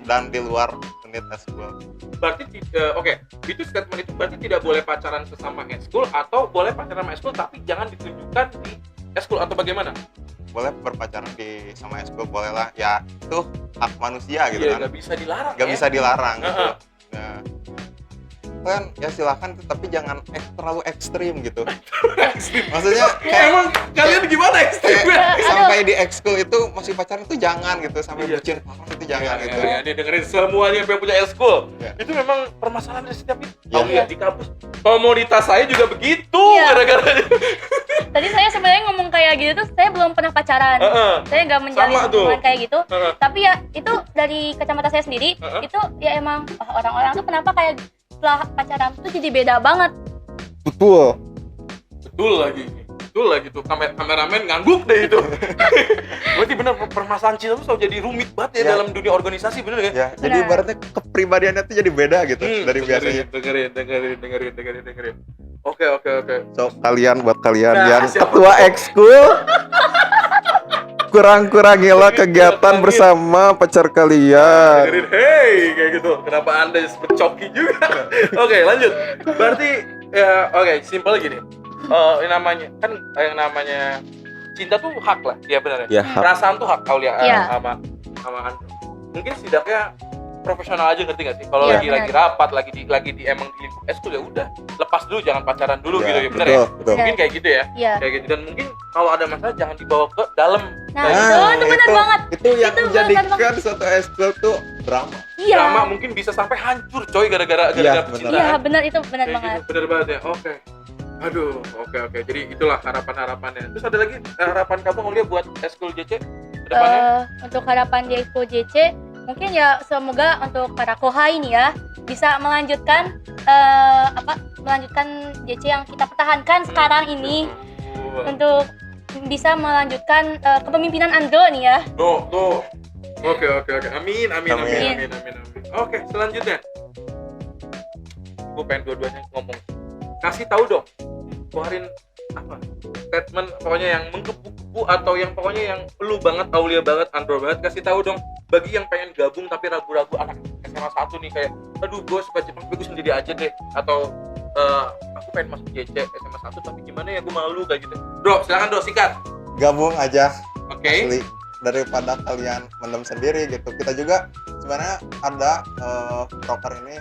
dan di luar unit eskul. Berarti itu statement itu berarti tidak boleh pacaran sesama eskul atau boleh pacaran sama eskul tapi jangan ditunjukkan di eskul atau bagaimana? Boleh berpacaran di sama eskul, boleh lah. Ya itu hak manusia gitu kan. Iya, nggak bisa dilarang. Nggak bisa dilarang gitu. Nah, kan ya silakan, tapi jangan terlalu ekstrim gitu. Maksudnya kayak emang kalian gimana ekstrimnya? Sampai di ekskul itu masih pacaran itu jangan gitu, sampai bucin parah itu jangan gitu. Ya, dia dengerin semuanya yang punya ekskul. Itu memang permasalahan dari setiap itu. Di kampus komunitas saya juga begitu gara-gara. Tadi saya sebenarnya ngomong kayak gitu tuh, saya belum pernah pacaran. Saya nggak menjalin hubungan kayak gitu. Tapi ya itu dari kacamata saya sendiri, itu ya emang orang-orang tuh kenapa kayak setelah pacaran tuh jadi beda banget. Betul lagi. betul lah gitu. Kameramen ngangguk deh itu. Berarti bener permasalahan cinta tuh selalu jadi rumit banget ya dalam dunia organisasi, bener kan? Ya, jadi ibaratnya kepribadiannya tuh jadi beda gitu dari biasanya. Dengerin. Oke. So, buat kalian Nah, yang siapa ketua tuh? ekskul, kurang-kurangilah kegiatan bersama pacar kalian. Dengerin, hey, kayak gitu. Kenapa Anda mencoki juga? Oke, lanjut. Berarti ya, oke, simpel gini. Yang namanya cinta tuh hak lah, ya benar ya. Ya, hak. Perasaan tuh hak Aulia Iya. sama Anda. Mungkin setidaknya profesional aja, ngerti nggak sih? Kalau Iya, lagi benar. rapat, lagi di emang di lingkup eskul ya udah, lepas dulu, jangan pacaran dulu gitu ya, benar betul, ya. betul. Mungkin kayak gitu ya. Iya. Kayak gitu, dan mungkin kalau ada masalah jangan dibawa ke dalam. Nah, itu benar banget. Itu yang Itu menjadikan benar suatu ekskul tuh drama. Iya. Drama mungkin bisa sampai hancur coy gara-gara Iya, percintaan. Iya, benar itu benar Kayak banget. gitu, bener banget ya. Oke. Aduh, oke. Jadi itulah harapannya. Terus ada lagi harapan kamu Aulia buat eskul JC ke depannya? Untuk harapan di Expo JC mungkin ya semoga untuk para kohai nih ya bisa melanjutkan melanjutkan JC yang kita pertahankan sekarang ini untuk bisa melanjutkan kepemimpinan Ando nih ya. Tuh. Oke. Amin. Amin. Oke, selanjutnya. Gue pengen dua-duanya ngomong. Kasih tahu dong. Keluarin apa? Statement pokoknya yang menggebu-gebu atau yang pokoknya yang lu banget, Aulia banget, Andro banget, kasih tahu dong bagi yang pengen gabung tapi ragu-ragu, anak SMA 1 nih kayak aduh gue suka Jepang tapi gue sendiri aja deh, atau aku pengen masuk JC SMA 1 tapi gimana ya gue malu kayak gitu. Bro, silakan singkat. Gabung aja. Oke. Asli, daripada kalian mendem sendiri gitu. Kita juga sebenarnya ada proker ini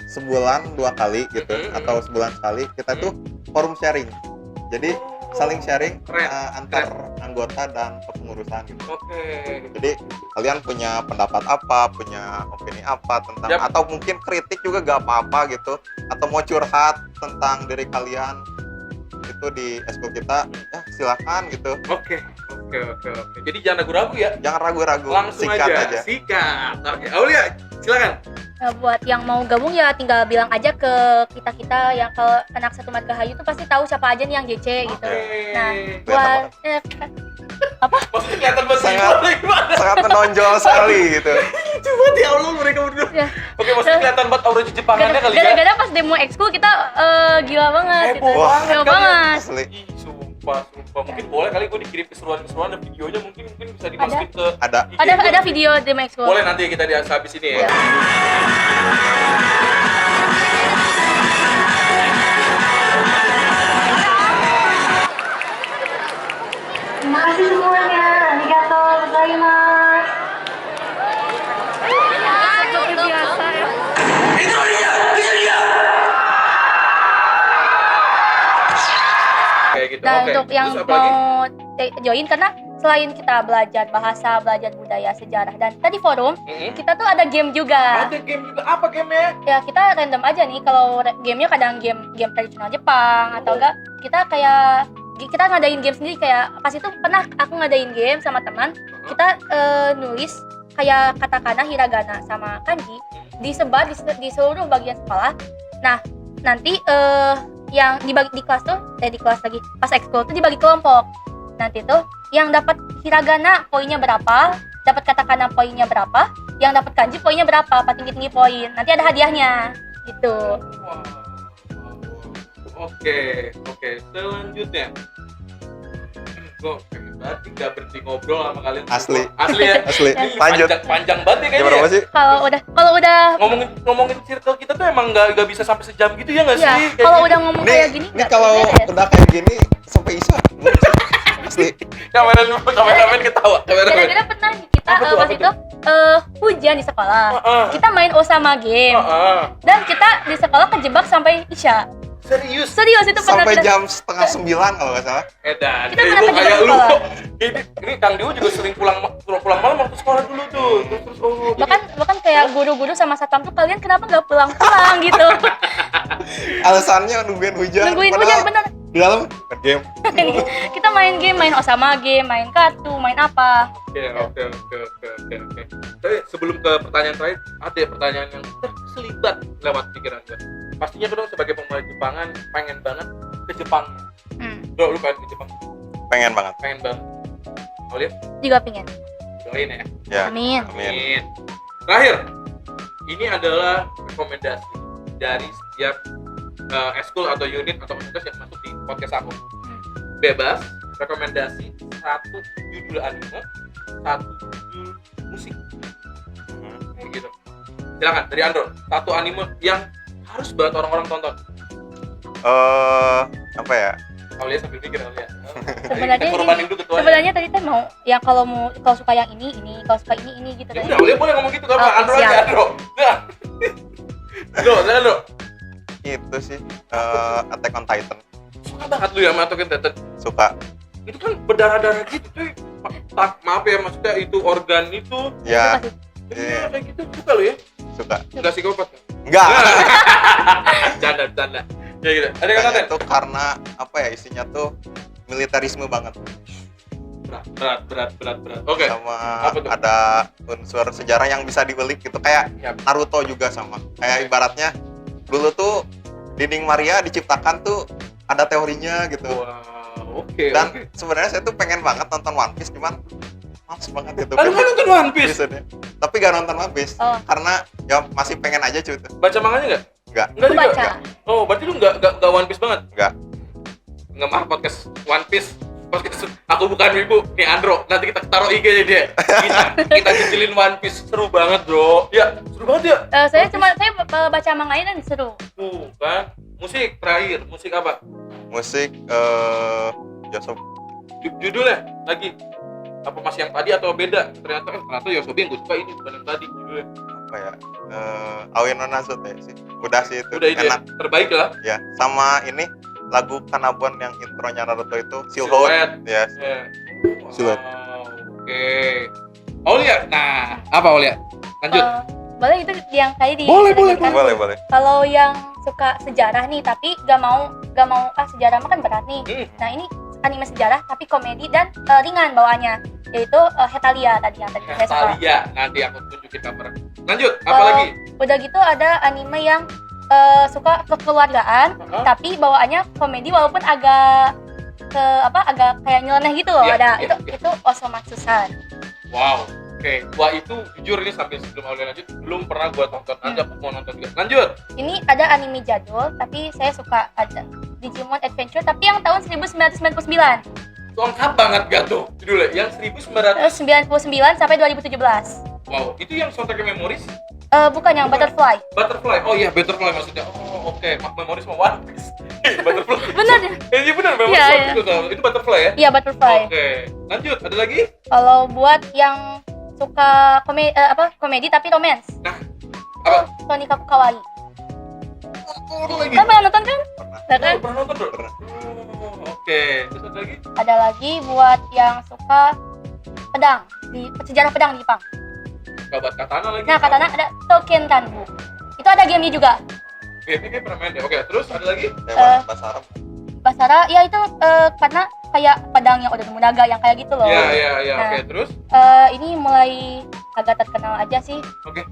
sebulan 2 kali gitu, atau sebulan sekali kita tuh forum sharing. Jadi saling sharing antar anggota dan kepengurusan gitu. Oke. Jadi kalian punya pendapat apa, punya opini apa tentang, Yap. atau mungkin kritik juga gak apa-apa gitu, atau mau curhat tentang diri kalian itu di eskul kita, ya silakan gitu. Oke. Jadi jangan ragu-ragu ya. Jangan ragu-ragu, Langsung sikat aja. Sikat. Oke, Aulia, silakan. Nah, buat yang mau gabung ya tinggal bilang aja ke kita yang ke anak satu Margahayu tuh pasti tahu siapa aja nih yang JC gitu. Oke. Nah, Kelihatan buat Maksudnya kelihatan banget Sangat- gimana? Sangat menonjol sekali gitu. Coba ya Allah mereka berdua. Ya. Oke, maksudnya kelihatan banget aura Jepangannya kali ya. gara-gara pas demo ekskul kita gila banget gitu. Heboh banget Heboh kali ya. banget. Asli. Ih, sumpah. Mungkin boleh kali gue dikirim keseruan dan videonya mungkin bisa dimasukin ke Ada. IG Ada gua. video demo ekskul. Boleh nanti kita di habis ini ya. Iya. Terima kasih semuanya. Arigatou gozaimasu. Seperti biasa ya. Kayak gitu. Dan Oke. untuk yang Terus apa lagi? mau join, karena selain kita belajar bahasa, belajar budaya, sejarah, dan tadi forum, kita tuh ada game juga. Ada game juga. Apa gamenya? Ya kita random aja nih, kalau gamenya kadang game tradisional Jepang atau enggak kita kayak kita ngadain game sendiri. Kayak pas itu pernah aku ngadain game sama teman, kita nulis kayak katakana, hiragana sama kanji, disebar di seluruh bagian sekolah. Nah nanti yang dibagi di kelas tuh di kelas lagi pas ekskul tuh dibagi kelompok. Nanti tuh yang dapat hiragana poinnya berapa, dapat katakana poinnya berapa, yang dapat kanji poinnya berapa, tinggi poin. Nanti ada hadiahnya gitu. Wow. Oke. Selanjutnya. Gue pengen banget nggak berhenti ngobrol sama kalian. Asli. Asli ya. Asli. Ini Lanjut. Panjang banget ya Jam kayaknya. berapa Ya? sih? Kalau udah Ngomongin circle kita tuh emang nggak bisa sampai sejam gitu ya nggak ya, sih? Kayak kalau gitu. udah ngomong kayak gini Ini nggak kalau beda ya. udah kayak gini sampai Isya. Asli. kameramen ketawa. Gara-gara pernah nih kita Apa tuh, pas apa itu hujan di sekolah. Kita main Osama game dan kita di sekolah kejebak sampai Isya. Serius. Serius itu pernah Sampai kita- jam 8:30 kalau nggak salah. Edan. Kita Itu pernah kayak kejebak lu. sekolah. Ini Kang Dio juga sering pulang malam waktu sekolah dulu tuh. Terus bahkan kayak guru-guru sama satpam tuh, kalian kenapa nggak pulang-pulang gitu. Alasannya nungguin hujan. Nungguin padahal hujan bener. Di dalam main game. Kita main game, main Osama game, main kartu, main apa. Oke. Tapi sebelum ke pertanyaan terakhir, ada pertanyaan yang terselibat lewat pikiran gue. Pastinya dong sebagai pemain Jepangan pengen banget ke Jepang. Bro, lu pengen ke Jepang? Pengen banget. Pengen banget. Oh, lihat. Juga pengen. Doain ya. Ya. Amin. Amin. Terakhir, ini adalah rekomendasi dari setiap eskul atau unit atau komunitas yang masuk di podcast aku. Bebas rekomendasi satu judul anime, satu judul musik. Kayak gitu. Silakan dari Andro, satu anime yang harus banget orang-orang tonton. Apa ya? Aulia sambil pikir Aulia. Sebenarnya Kita korbanin dulu ketuanya. Sebenarnya tadi teh mau yang kalau suka yang ini, kalau suka ini gitu Ya tadi. udah, Aulia boleh ngomong gitu kan? Oh, Andro siap. aja, Andro. Nah. Andro. Itu sih Attack on Titan. Suka banget lu ya sama Attack on Titan. Suka. Itu kan berdarah-darah gitu cuy. Maaf ya, maksudnya itu organ itu. Ya, Iya, kayak gitu suka lu ya. suka. Enggak psikopat. Enggak. Canda. Ya gitu. Ada yang Makanya konten? itu karena apa ya, isinya tuh militerisme banget. Berat. Oke. Sama Apa tuh? ada unsur sejarah yang bisa diulik gitu, kayak Ya. Naruto juga sama. Kayak ibaratnya dulu tuh dinding Maria diciptakan tuh ada teorinya gitu. Wow, oke. Dan sebenarnya saya tuh pengen banget nonton One Piece, cuman males banget gitu. Lalu kan nonton One Piece? Episode-nya. Tapi gak nonton One Piece Oh. karena ya masih pengen aja cuy. Baca manganya nggak? Enggak. Nggak Aku juga? baca. Oh, berarti lu nggak One Piece banget? Nggak. Nggak mah podcast One Piece. Podcast aku bukan wibu. Nih Andro, nanti kita taruh IG-nya dia. Kita kecilin One Piece, seru banget bro. Ya, seru banget ya. Saya baca manganya dan seru. Tuh kan. Musik terakhir, musik apa? Musik Yosop. Judulnya lagi apa masih yang tadi atau beda? Ternyata Yosobi yang gue suka ini bukan yang tadi judulnya. Apa ya? Aoi no Nazute sih. Udah sih itu. Udah itu ya, enak. terbaik lah. Ya, sama ini lagu Kanabon yang intronya Naruto itu Silhouette. Yes. Ya. Silhouette. Wow, oke. Aulia, nah apa Aulia? Lanjut. Boleh itu yang tadi di Boleh. Boleh. Kalau yang suka sejarah nih tapi gak mau sejarah mah kan berat nih. Nah ini anime sejarah tapi komedi dan ringan bawaannya, yaitu Hetalia tadi yang tadi saya suka. Hetalia, nanti aku tunjukin cover. Lanjut, apa Kalau lagi? Udah gitu ada anime yang suka kekeluargaan tapi bawaannya komedi walaupun agak agak kayak nyeleneh gitu loh. Iya, Ada iya. itu Osomatsu-san. Wow. Oke, wah itu jujur ini sampai sebelum Aulia lanjut belum pernah gua tonton. Nanti aku mau nonton juga. Lanjut. Ini ada anime jadul tapi saya suka, ada Digimon Adventure tapi yang tahun 1999. Itu lengkap banget gak tuh judulnya? Yang 1900. 99 sampai 2017. Wow, itu yang soundtrack Memories? Bukan yang Butterfly. Butterfly. Oh iya, Butterfly maksudnya. Oh, oke. Memories sama One Piece. Butterfly. Bener ya? Iya benar, Memories. Iya, One iya. Piece juga. Itu Butterfly ya? Iya Butterfly. Oke. Lanjut, ada lagi? Kalau buat yang suka komedi tapi romance, Apa? Tonika Kawaii. Oh, lagi. Kan pernah nonton kan? Pernah. Nggak kan? Pernah nonton, Bro? Pernah. Oke. Terus ada lagi? Ada lagi buat yang suka pedang, di sejarah pedang di Jepang. Kabat Katana lagi. Nah katanya ada Token Tanbu. Itu ada gamenya juga. Ini kayak pernah main deh. Oke, terus ada lagi? Bahasa Arab. Basara, ya itu karena kayak pedang yang udah Nobunaga yang kayak gitu loh. Iya. Nah. Oke, terus? Ini mulai agak terkenal aja sih. Oke.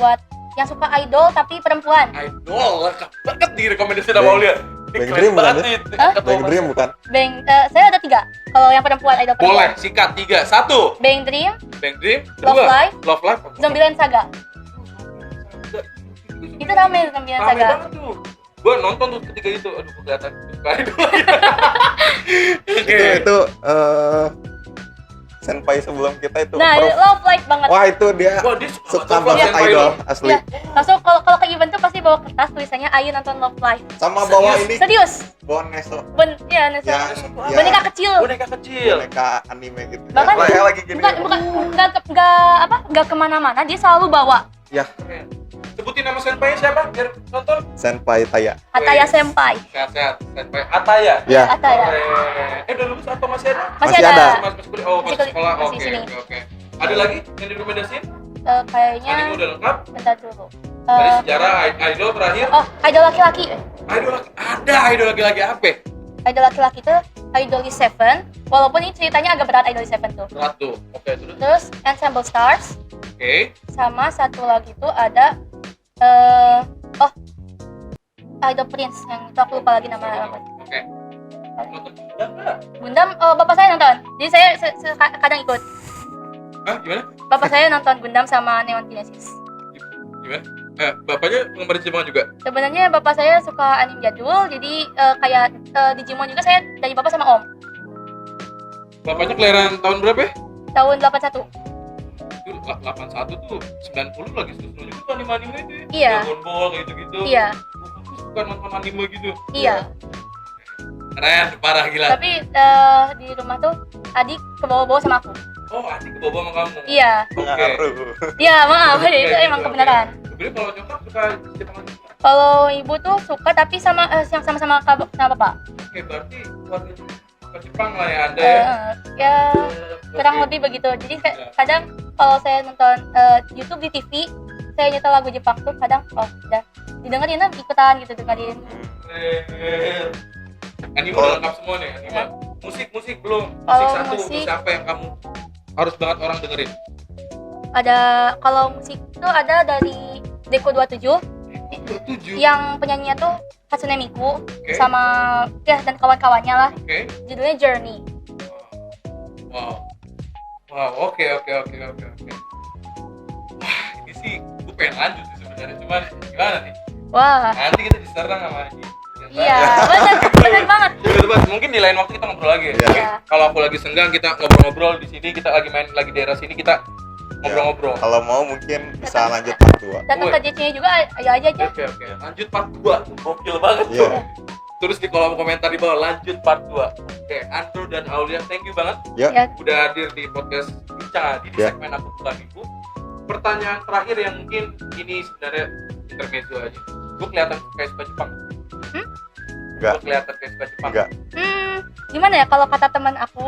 Buat yang suka idol tapi perempuan. Idol, lengkap banget direkomendasi sama Aulia. Bang Dream bukan ya? Hah? Bang Dream bukan? Saya ada 3. Kalau yang perempuan idol Boleh, perempuan. sikat 3. 1. Bang Dream, Bang Dream. Love 2. Live, Love Live. Zombieland Saga. Itu rame Zombieland Rame Saga. banget tuh. Gua nonton tuh ketiga itu. Aduh, kelihatan suka idol. Oke. Itu senpai sebelum kita itu. Nah, Prof. Love Live banget. Wah, itu dia Wah, dia suka banget banget idol asli. Iya. Langsung kalau ke event tuh pasti bawa kertas tulisannya ayo nonton Love Live. Sama bawa ini Serius? bawa Neso Ya, yang Ya. boneka kecil. Boneka kecil. boneka anime gitu. Bahkan Kayak lagi gini. nggak kemana-mana, dia selalu bawa Ya, Keren. Sebutin nama senpai siapa biar nonton. senpai Taya. Ataya Senpai. Sehat-sehat. Senpai Ataya. Ya. Ataya. Keren. Udah lulus atau masih ada? Masih Masih ada. ada. Masih kuliah. Oh, masih Masih sekolah. masih Oke, sini. oke. Ada lagi yang direkomendasiin? Kayaknya Anime udah lengkap. bentar dulu. Dari sejarah idol terakhir. Oh, idol laki-laki. Idol ada idol laki-laki apa? Idol laki-laki tuh Idol Seven. Walaupun ini ceritanya agak berat Idol Seven tuh. Berat tuh. Oke, terus. Terus Ensemble Stars. Oke. Sama satu lagi tuh ada Idol Prince yang itu aku lupa lagi nama apa. Oke. Nonton Gundam nggak? Gundam bapak saya nonton. Jadi saya kadang ikut. Hah, gimana? Bapak saya nonton Gundam sama Neon Genesis. Gimana? Bapaknya penggemar Jepang juga? Sebenarnya bapak saya suka anime jadul, jadi kayak Digimon juga saya dari bapak sama om. Bapaknya kelahiran tahun berapa ya? Tahun 81. Itu 81 tuh 90 lagi seru juga tuh anime-anime itu ya? Iya. Dragon Ball gitu-gitu. Iya, Aku suka nonton anime gitu. iya. Keren, parah gila. Tapi di rumah tuh adik kebawa-bawa sama aku. Oh, adik kebawa sama kamu? Iya. Oke. Pengaruh. Iya, maaf, Oke, itu emang gitu, kebenaran. oke. Sebenarnya kalau nyokap suka Jepang juga? Kalau ibu tuh suka tapi sama yang sama-sama sama bapak. Oke, berarti keluarga suka Jepang lah ya Anda ya? Ya kurang Oke. lebih begitu. Jadi Iya. kadang kalau saya nonton YouTube di TV, saya nyetel lagu Jepang tuh kadang udah didengerin ikutan gitu dengerin. Keren. Anime Oh. udah lengkap semua nih, anime. Ya. Musik belum. Musik Kalau satu, musik- musik apa yang kamu harus banget orang dengerin? Ada kalau musik tuh ada dari Deco 27 7. yang penyanyinya tuh Hatsune Miku Oke. sama ya dan kawan-kawannya lah. Oke. Judulnya Journey. Wow. Wow, oke. Wah, ini sih gue pengen lanjut sih sebenarnya, cuman gimana nih? Wah, Nanti kita diserang sama Haji. iya, benar banget. Mungkin di lain waktu kita ngobrol lagi ya. Iya. Oke? Kalau aku lagi senggang kita ngobrol-ngobrol di sini, kita lagi main lagi daerah sini kita ngobrol-ngobrol. Kalau mau mungkin bisa lanjut part 2. Datang Woi. ke JC-nya juga ayo aja. Oke. Lanjut part 2. Gokil banget Iya. tuh. Tulis di kolom komentar di bawah lanjut part 2. Oke, Andrew dan Aulia, thank you banget Ya, udah hadir di podcast Bincang Adi di Ya. segmen Aku Bukan Ibu. Pertanyaan terakhir yang mungkin ini sebenarnya intermezzo aja. Gue kelihatan kayak suka Jepang. Enggak. Gue kelihatan kayak suka Jepang. Enggak. gimana ya kalau kata teman aku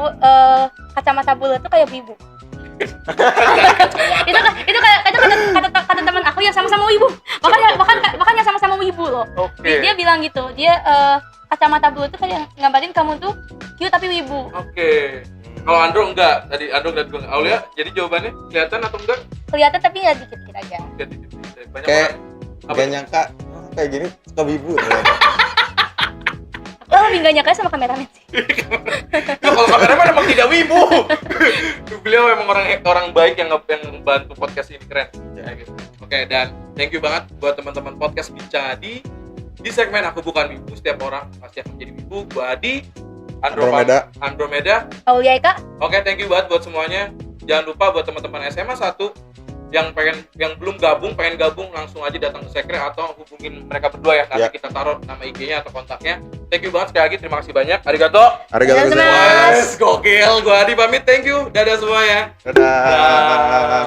kacamata bulat tuh kayak wibu. itu kata teman aku yang sama-sama wibu. Bahkan yang sama-sama wibu loh. Oke. Dia bilang gitu. Dia kacamata bulat tuh kayak gambarin kamu tuh cute tapi wibu. Oke. Kalau Andrew enggak, tadi Andrew lihat gue. Aulia, jadi jawabannya kelihatan atau enggak? Kelihatan tapi ya dikit-dikit aja. Banyak Kayak orang. gak nyangka kayak gini suka wibu ternyata. Lo lebih gak nyangka sama kameramen sih. Ya, kalau kameramen emang tidak wibu. Beliau emang orang baik yang membantu podcast ini, keren. Ya. Gitu. Oke, dan thank you banget buat teman-teman podcast Bincang Adi. Di segmen Aku Bukan Wibu, setiap orang pasti akan menjadi wibu. Gua Adi, Andromeda. Aulia Eka, Oke, thank you banget buat semuanya. Jangan lupa buat teman-teman SMA 1 yang belum gabung, pengen gabung langsung aja datang ke Sekre atau hubungin mereka berdua ya. Nanti Ya. kita taruh nama IG-nya atau kontaknya. Thank you banget sekali lagi, terima kasih banyak. Arigato. Arigatou Arigatou gozaimasu. gozaimasu. Yes, gokil. Gua Adi pamit, thank you. Dadah semuanya. Dadah.